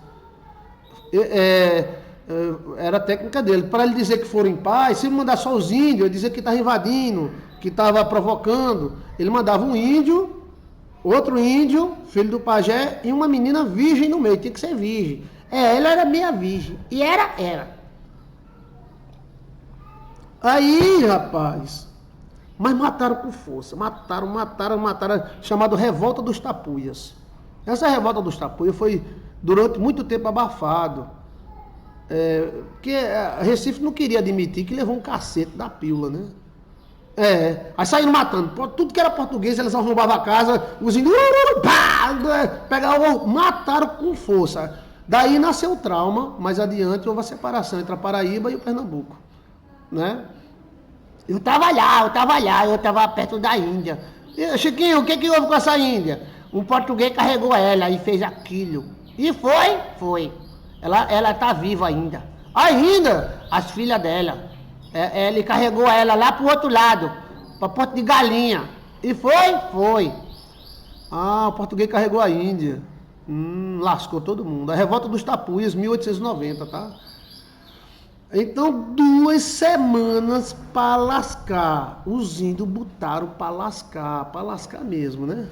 Era a técnica dele. Para ele dizer que foram em paz, se ele mandar só os índios, ele dizia que estava invadindo, que estava provocando. Ele mandava um índio, outro índio, filho do pajé, e uma menina virgem no meio. Tinha que ser virgem. Ela era meia virgem. E era. Aí, rapaz, mas mataram com força. Mataram. Chamado Revolta dos Tapuias. Essa Revolta dos Tapuias foi durante muito tempo abafado. Porque Recife não queria admitir que levou um cacete da pílula, né? Aí saíram matando. Tudo que era português, eles arrombavam a casa, os índios pegavam, mataram com força. Daí nasceu o trauma, mais adiante houve a separação entre a Paraíba e o Pernambuco, né? Eu tava lá, eu tava perto da Índia. Chiquinho, o que houve com essa Índia? Um português carregou ela e fez aquilo. E foi. Ela tá viva ainda. Ainda, as filhas dela. Ele carregou ela lá pro outro lado, pra Porto de Galinha. E foi. O português carregou a Índia. Lascou todo mundo. A Revolta dos Tapuias, 1890, tá? Então, 2 semanas para lascar. Os índios botaram para lascar mesmo, né?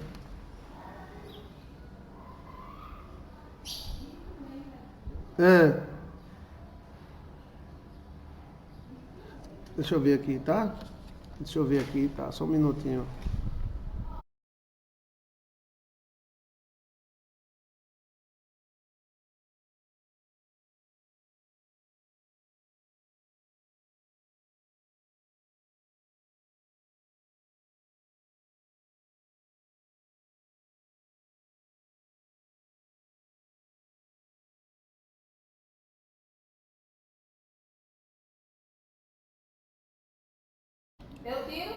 Deixa eu ver aqui, tá? Só um minutinho. Eu tiro.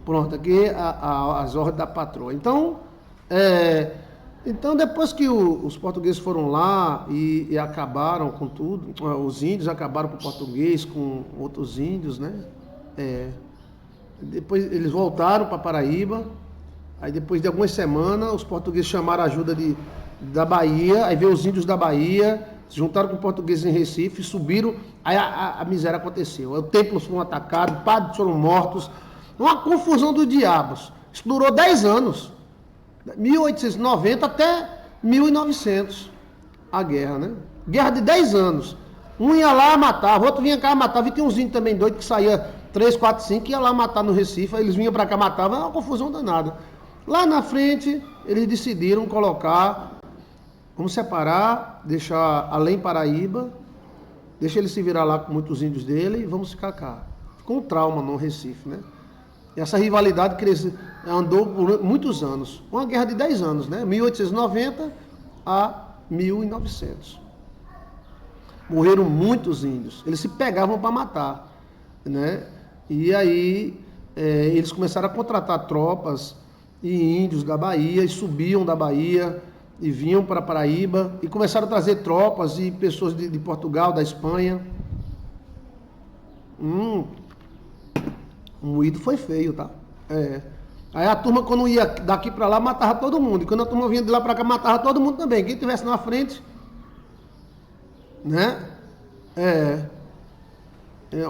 Pronto, aqui as ordens da patroa. Então, depois que os portugueses foram lá e acabaram com tudo, os índios acabaram com o português, com outros índios, né? Depois eles voltaram para Paraíba. Aí depois de algumas semanas, os portugueses chamaram a ajuda da Bahia. Aí veio os índios da Bahia, se juntaram com os portugueses em Recife, subiram. Aí a miséria aconteceu. Aí os templos foram atacados, padres foram mortos. Uma confusão dos diabos. Isso durou 10 anos. 1890 até 1900. A guerra, né? Guerra de 10 anos. Um ia lá, matava, outro vinha cá, matava. E tinha uns índios também doidos que saía 3, 4, 5, ia lá matar no Recife. Aí eles vinham pra cá, matavam. É uma confusão danada. Lá na frente, eles decidiram vamos separar, deixar além Paraíba, deixa ele se virar lá com muitos índios dele e vamos ficar cá. Ficou um trauma no Recife, né? E essa rivalidade andou por muitos anos. Uma guerra de 10 anos, né? 1890 a 1900. Morreram muitos índios. Eles se pegavam para matar, né? E aí eles começaram a contratar tropas e índios da Bahia, e subiam da Bahia e vinham para Paraíba e começaram a trazer tropas e pessoas de Portugal, da Espanha. O moído foi feio, tá? Aí a turma, quando ia daqui para lá, matava todo mundo. E quando a turma vinha de lá para cá, matava todo mundo também. Quem estivesse na frente, né?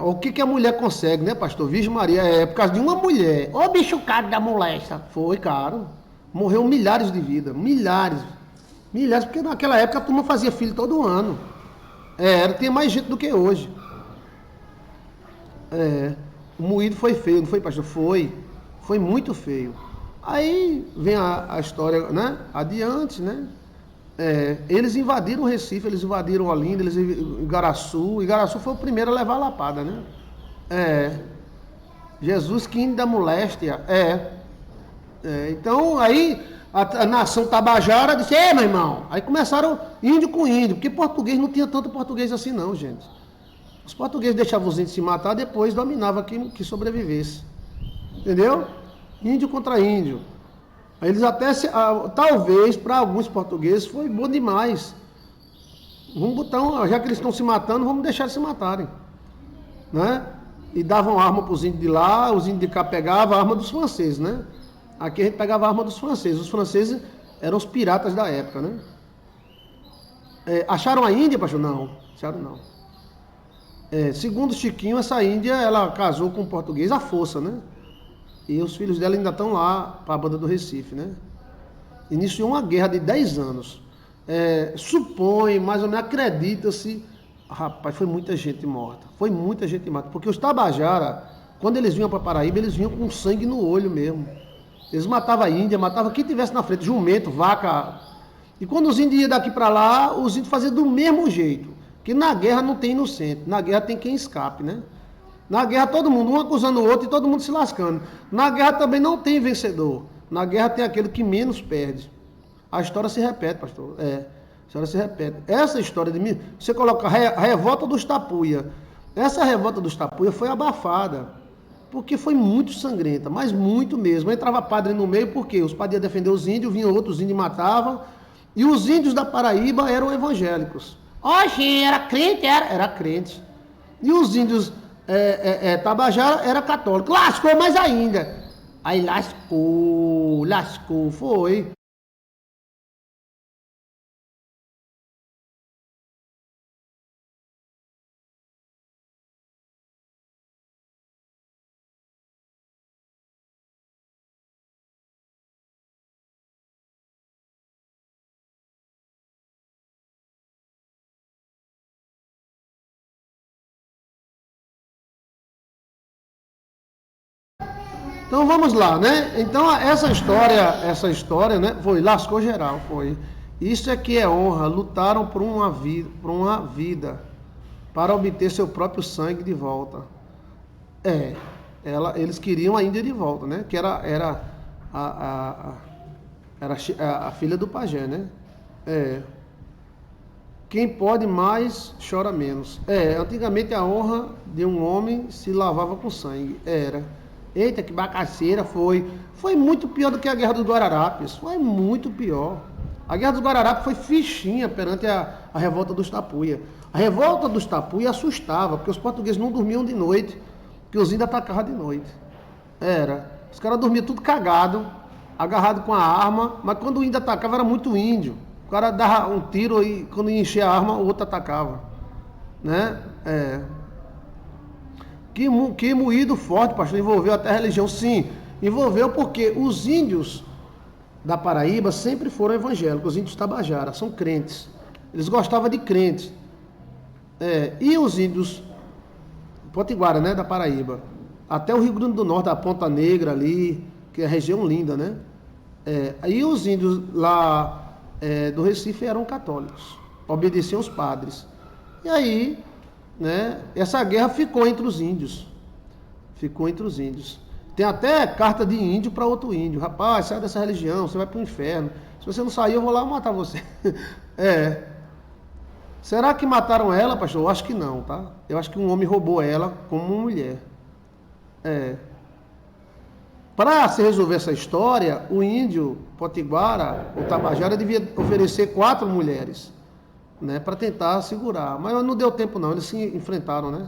O que a mulher consegue, né, pastor? Virgem Maria, por causa de uma mulher. Ô bicho caro da molesta. Foi caro. Morreu milhares de vidas. Milhares, porque naquela época a turma fazia filho todo ano. Tinha mais gente do que hoje. O moído foi feio, não foi, pastor? Foi muito feio. Aí vem a história, né? Adiante, né? Eles invadiram o Recife, eles invadiram Olinda, eles Igaraçu. Igaraçu foi o primeiro a levar a lapada, né? Jesus, king da moléstia. Então, aí a nação tabajara disse: meu irmão. Aí começaram índio com índio, porque português não tinha tanto português assim, não, gente. Os portugueses deixavam os índios se matar, depois dominava que sobrevivesse. Entendeu? Índio contra índio. Eles até, talvez, para alguns portugueses, foi bom demais. Vamos botar, já que eles estão se matando, vamos deixar eles se matarem. Né? E davam arma para os índios de lá, os índios de cá pegavam a arma dos franceses, né? Aqui a gente pegava a arma dos franceses. Os franceses eram os piratas da época, né? Acharam a Índia, pastor? Não, acharam não. Segundo Chiquinho, essa Índia, ela casou com um português à força, né? E os filhos dela ainda estão lá para a banda do Recife, né? Iniciou uma guerra de 10 anos. Supõe, mais ou menos, acredita-se. Rapaz, foi muita gente morta. Foi muita gente morta. Porque os Tabajara, quando eles vinham para Paraíba, eles vinham com sangue no olho mesmo. Eles matavam a Índia, matavam quem tivesse na frente, jumento, vaca. E quando os índios iam daqui para lá, os índios faziam do mesmo jeito. Que na guerra não tem inocente, na guerra tem quem escape, né? Na guerra todo mundo, um acusando o outro e todo mundo se lascando. Na guerra também não tem vencedor. Na guerra tem aquele que menos perde. A história se repete, pastor. A história se repete. Essa história de mim, você coloca a revolta dos Tapuia. Essa revolta dos Tapuia foi abafada. Porque foi muito sangrenta, mas muito mesmo. Entrava padre no meio, porque os padres iam defender os índios, vinham outros índios e matavam. E os índios da Paraíba eram evangélicos. Oxe, era crente? Era crente. E os índios Tabajara era católico. Lascou mais ainda. Aí lascou, foi. Então vamos lá, né? Então essa história, né? Foi, lascou geral, foi. Isso é que é honra, lutaram por uma vida, para obter seu próprio sangue de volta. Eles queriam a Índia de volta, né? Que era a filha do pajé, né? Quem pode mais, chora menos. Antigamente a honra de um homem se lavava com sangue. Eita, que bacaceira foi. Foi muito pior do que a Guerra dos Guararapes. Foi muito pior. A Guerra dos Guararapes foi fichinha perante a revolta dos Tapuia. A revolta dos Tapuia assustava, porque os portugueses não dormiam de noite, porque os índios atacavam de noite. Os caras dormiam tudo cagado, agarrado com a arma, mas quando o índio atacava era muito índio. O cara dava um tiro e quando ia encher a arma, o outro atacava. Né? Que moído forte, pastor, envolveu até a religião. Sim, envolveu porque os índios da Paraíba sempre foram evangélicos, os índios Tabajara, são crentes. Eles gostavam de crentes. E os índios Potiguara, né, da Paraíba, até o Rio Grande do Norte, a Ponta Negra ali, que é a região linda, né? Aí os índios lá do Recife eram católicos, obedeciam os padres. E aí, né, essa guerra ficou entre os índios. Tem até carta de índio para outro índio. Rapaz, sai dessa religião, você vai para o inferno. Se você não sair, eu vou lá matar você. Será que mataram ela, pastor? Eu acho que não, tá? Eu acho que um homem roubou ela como uma mulher. Para se resolver essa história, o índio Potiguara, o Tabajara, devia oferecer 4 mulheres, né, para tentar segurar. Mas não deu tempo não, eles se enfrentaram, né?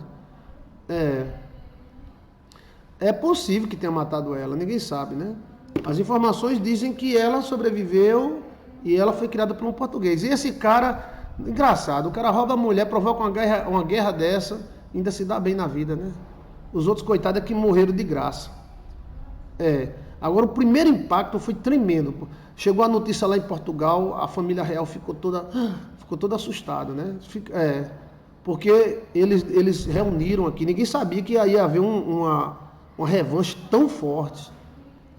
É possível que tenha matado ela, ninguém sabe, né? As informações dizem que ela sobreviveu e ela foi criada por um português. E esse cara, engraçado, o cara rouba a mulher, provoca uma guerra dessa, ainda se dá bem na vida, né? Os outros, coitados, é que morreram de graça. Agora, o primeiro impacto foi tremendo. Chegou a notícia lá em Portugal, a família real ficou toda assustada, né? Porque eles reuniram aqui, ninguém sabia que ia haver uma revanche tão forte.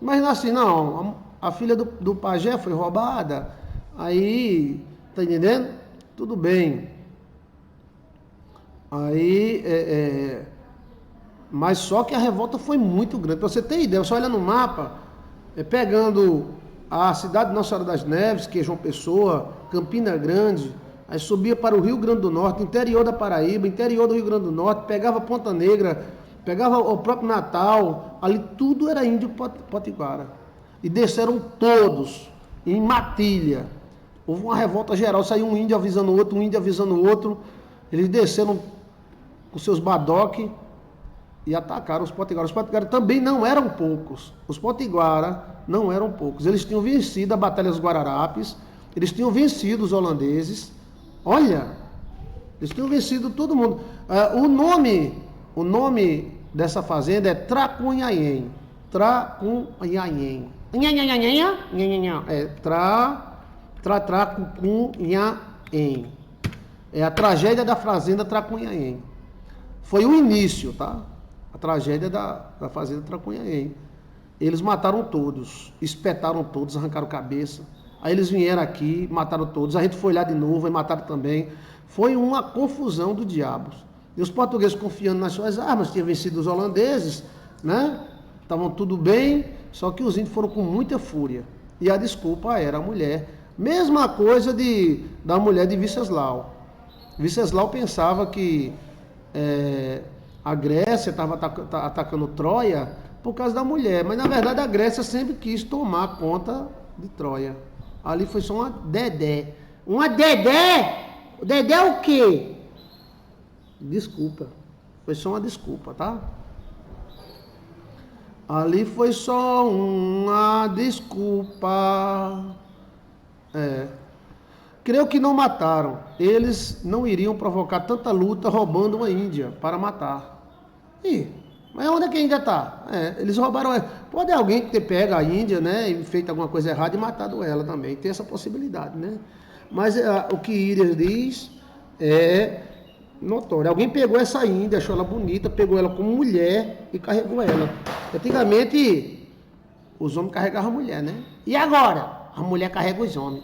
Mas assim, não, a filha do pajé foi roubada, aí, tá entendendo? Tudo bem. Aí, mas só que a revolta foi muito grande. Para você ter ideia, você olha no mapa, pegando a cidade de Nossa Senhora das Neves, que é João Pessoa, Campina Grande, aí subia para o Rio Grande do Norte, interior da Paraíba, interior do Rio Grande do Norte, pegava Ponta Negra, pegava o próprio Natal, ali tudo era índio potiguara. E desceram todos, em matilha. Houve uma revolta geral, saiu um índio avisando o outro, um índio avisando o outro. Eles desceram com seus badoques e atacaram os potiguaras. Os potiguaras também não eram poucos. Os potiguaras não eram poucos. Eles tinham vencido a Batalha dos Guararapes, eles tinham vencido os holandeses. Olha, eles tinham vencido todo mundo. O nome dessa fazenda é Tracunhaém. Tracunhaém. É Tracunhaém. É a tragédia da fazenda Tracunhaém. Foi o início, tá? A tragédia da fazenda Tracunhaém. Eles mataram todos, espetaram todos, arrancaram cabeça. Aí eles vieram aqui, mataram todos. A gente foi lá de novo e mataram também. Foi uma confusão do diabo. E os portugueses confiando nas suas armas, tinham vencido os holandeses, né? Estavam tudo bem, só que os índios foram com muita fúria. E a desculpa era a mulher. Mesma coisa da mulher de Venceslau. Venceslau pensava que a Grécia estava atacando Troia por causa da mulher, mas na verdade a Grécia sempre quis tomar conta de Troia. Ali foi só uma dedé. Uma dedé? Dedé é o quê? Desculpa. Foi só uma desculpa, tá? Ali foi só uma desculpa. Creio que não mataram. Eles não iriam provocar tanta luta roubando uma Índia para matar. Mas onde é que a Índia está? Eles roubaram. Pode alguém ter pego a Índia, né, e feito alguma coisa errada e matado ela também. Tem essa possibilidade, né? Mas o que Írias diz é notório. Alguém pegou essa Índia, achou ela bonita, pegou ela como mulher e carregou ela. Antigamente, os homens carregavam a mulher, né? E agora? A mulher carrega os homens.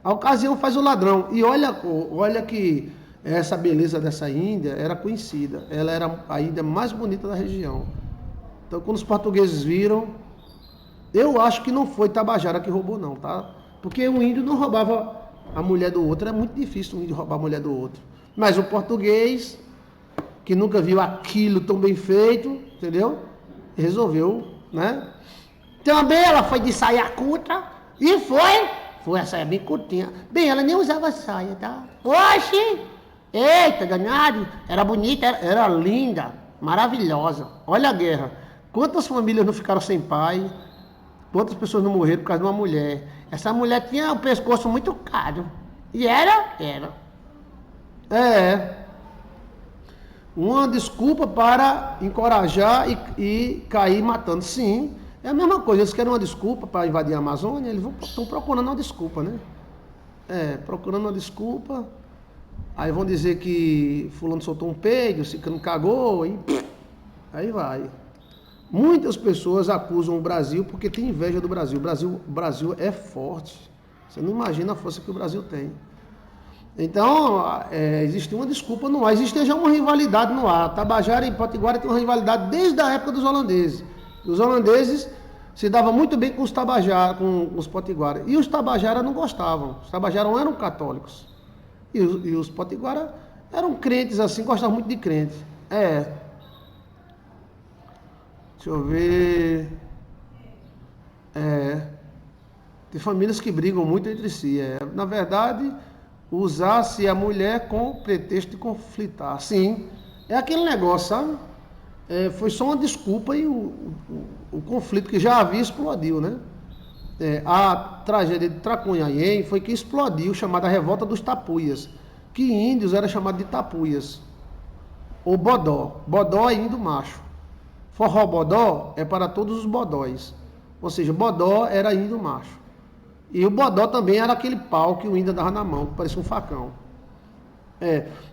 A ocasião faz o ladrão. E olha que essa beleza dessa Índia era conhecida. Ela era a Índia mais bonita da região. Então, quando os portugueses viram, eu acho que não foi Tabajara que roubou, não, tá? Porque o índio não roubava a mulher do outro. É muito difícil um índio roubar a mulher do outro. Mas o português, que nunca viu aquilo tão bem feito, entendeu? Resolveu, né? Também ela foi de saia curta e foi a saia bem curtinha. Bem, ela nem usava saia, tá? Oxi! Eita, danado! Era bonita, era linda, maravilhosa. Olha a guerra. Quantas famílias não ficaram sem pai? Quantas pessoas não morreram por causa de uma mulher? Essa mulher tinha o pescoço muito caro. E era. Uma desculpa para encorajar e cair matando. Sim, é a mesma coisa. Eles querem uma desculpa para invadir a Amazônia, eles estão procurando uma desculpa, né? Procurando uma desculpa. Aí vão dizer que fulano soltou um peido, ciclano cagou, e aí vai. Muitas pessoas acusam o Brasil porque tem inveja do Brasil. O Brasil é forte. Você não imagina a força que o Brasil tem. Então, existe uma desculpa no ar, existe já uma rivalidade no ar. Tabajara e Potiguara tem uma rivalidade desde a época dos holandeses. Os holandeses se davam muito bem com os Tabajara, com os Potiguara. E os Tabajara não gostavam. Os Tabajara não eram católicos. E os Potiguara eram crentes assim, gostavam muito de crentes. Deixa eu ver. Tem famílias que brigam muito entre si. Na verdade, usar-se a mulher com pretexto de conflitar. Sim, é aquele negócio, sabe? Foi só uma desculpa e o conflito que já havia explodiu, né? A tragédia de Tracunhaém foi que explodiu, chamada Revolta dos Tapuias, que índios era chamado de tapuias, ou bodó. Bodó é índio macho. Forró bodó é para todos os bodóis. Ou seja, bodó era índio macho. E o bodó também era aquele pau que o índio dava na mão, que parecia um facão.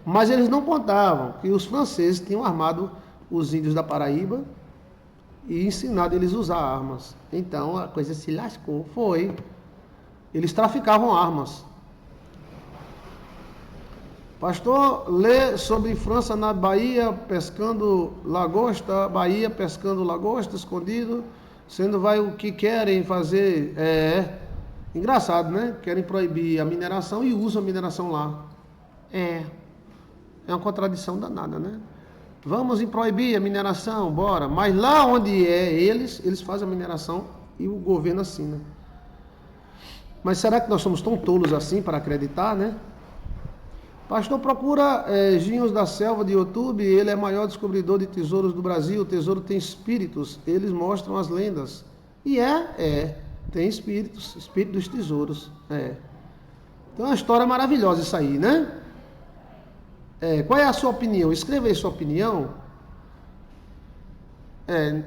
Mas eles não contavam que os franceses tinham armado os índios da Paraíba e ensinado eles a usar armas. Então a coisa se lascou. Eles traficavam armas. Pastor, lê sobre França na Bahia pescando lagosta, escondido, sendo vai o que querem fazer. Engraçado, né? Querem proibir a mineração e usam a mineração lá. É uma contradição danada, né? Vamos proibir a mineração, bora. Mas lá onde eles fazem a mineração e o governo assina. Mas será que nós somos tão tolos assim para acreditar, né? Pastor, procura Ginhos da Selva de YouTube, ele é o maior descobridor de tesouros do Brasil, o tesouro tem espíritos, eles mostram as lendas. E tem espíritos, espírito dos tesouros. Então é uma história maravilhosa isso aí, né? Qual é a sua opinião? Escreva aí sua opinião.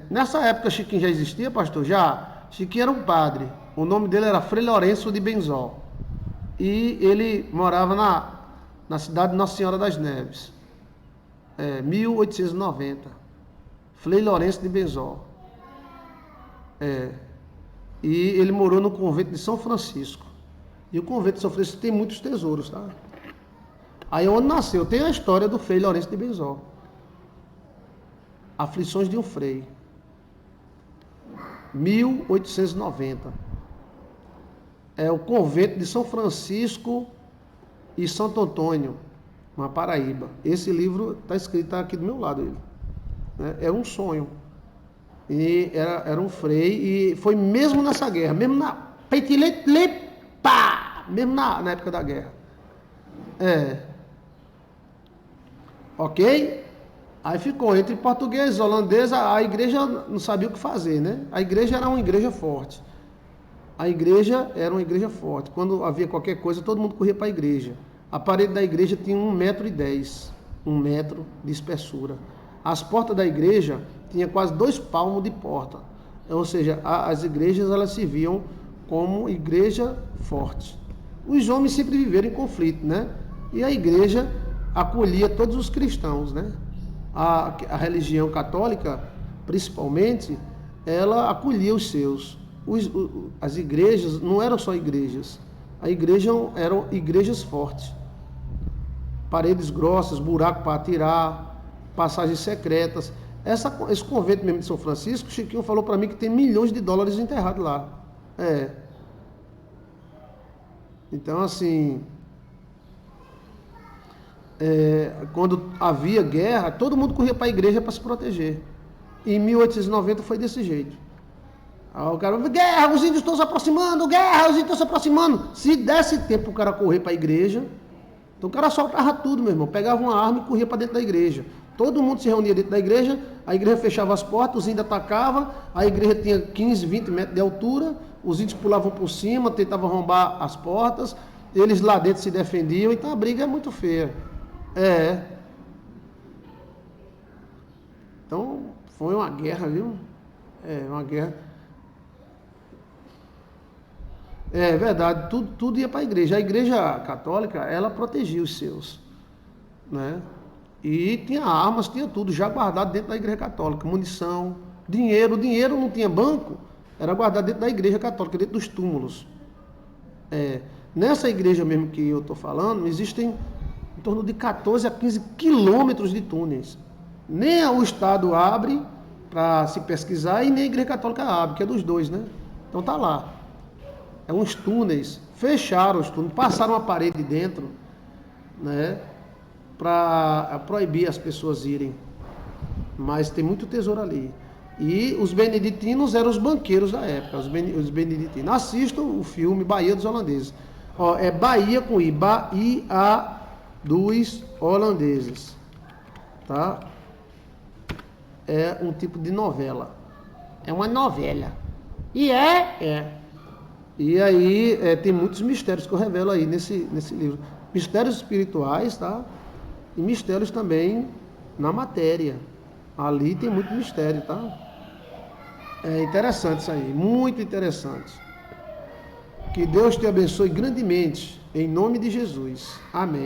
Nessa época Chiquinho já existia, pastor? Já. Chiquinho era um padre, o nome dele era Frei Lourenço de Benzol. E ele morava na cidade de Nossa Senhora das Neves, 1890, Frei Lourenço de Benzol. E ele morou no convento de São Francisco. E o convento de São Francisco tem muitos tesouros, tá? Aí onde nasceu, tem a história do Frei Lourenço de Benzol. Aflições de um Frei. 1890. É o convento de São Francisco e Santo Antônio, na Paraíba. Esse livro está escrito aqui do meu lado. Ele. Era um sonho. E era um frei. E foi mesmo nessa guerra, mesmo na mesmo na época da guerra. Ok? Aí ficou entre português e holandês, a igreja não sabia o que fazer, né? A igreja era uma igreja forte. A igreja era uma igreja forte. Quando havia qualquer coisa, todo mundo corria para a igreja. A parede da igreja tinha 1,10 m, 1 metro de espessura. As portas da igreja tinham quase 2 palmos de porta. Ou seja, as igrejas elas se viam como igreja forte. Os homens sempre viveram em conflito, né? E a igreja acolhia todos os cristãos, né? A religião católica, principalmente, ela acolhia os seus. As igrejas não eram só igrejas. A igreja eram igrejas fortes. Paredes grossas, buraco para atirar, passagens secretas. Esse convento mesmo de São Francisco, o Chiquinho falou para mim que tem milhões de dólares enterrados lá. Então, assim, quando havia guerra, todo mundo corria para a igreja para se proteger. Em 1890 foi desse jeito. Aí o cara, guerra, os índios estão se aproximando, guerra, os índios estão se aproximando. Se desse tempo o cara correr para a igreja, então o cara soltava tudo, meu irmão. Pegava uma arma e corria para dentro da igreja. Todo mundo se reunia dentro da igreja, a igreja fechava as portas, os índios atacavam, a igreja tinha 15, 20 metros de altura, os índios pulavam por cima, tentavam arrombar as portas, eles lá dentro se defendiam, então a briga é muito feia. Então, foi uma guerra, viu? Uma guerra. É verdade, tudo ia para a igreja. A igreja católica, ela protegia os seus, né? E tinha armas, tinha tudo já guardado dentro da igreja católica. Munição, dinheiro. O dinheiro não tinha banco, era guardado dentro da igreja católica, dentro dos túmulos. Nessa igreja mesmo que eu estou falando, existem em torno de 14 a 15 quilômetros de túneis. Nem o Estado abre para se pesquisar e nem a igreja católica abre, que é dos dois, né? Então tá lá. Uns túneis, fecharam os túneis, passaram uma parede dentro, né? Para proibir as pessoas irem. Mas tem muito tesouro ali. E os beneditinos eram os banqueiros da época, os beneditinos. Assistam o filme Bahia dos Holandeses. É Bahia com I, Bahia dos Holandeses. Tá? É um tipo de novela. É uma novela. E E aí tem muitos mistérios que eu revelo aí nesse livro. Mistérios espirituais, tá? E mistérios também na matéria. Ali tem muito mistério, tá? É interessante isso aí, muito interessante. Que Deus te abençoe grandemente, em nome de Jesus. Amém.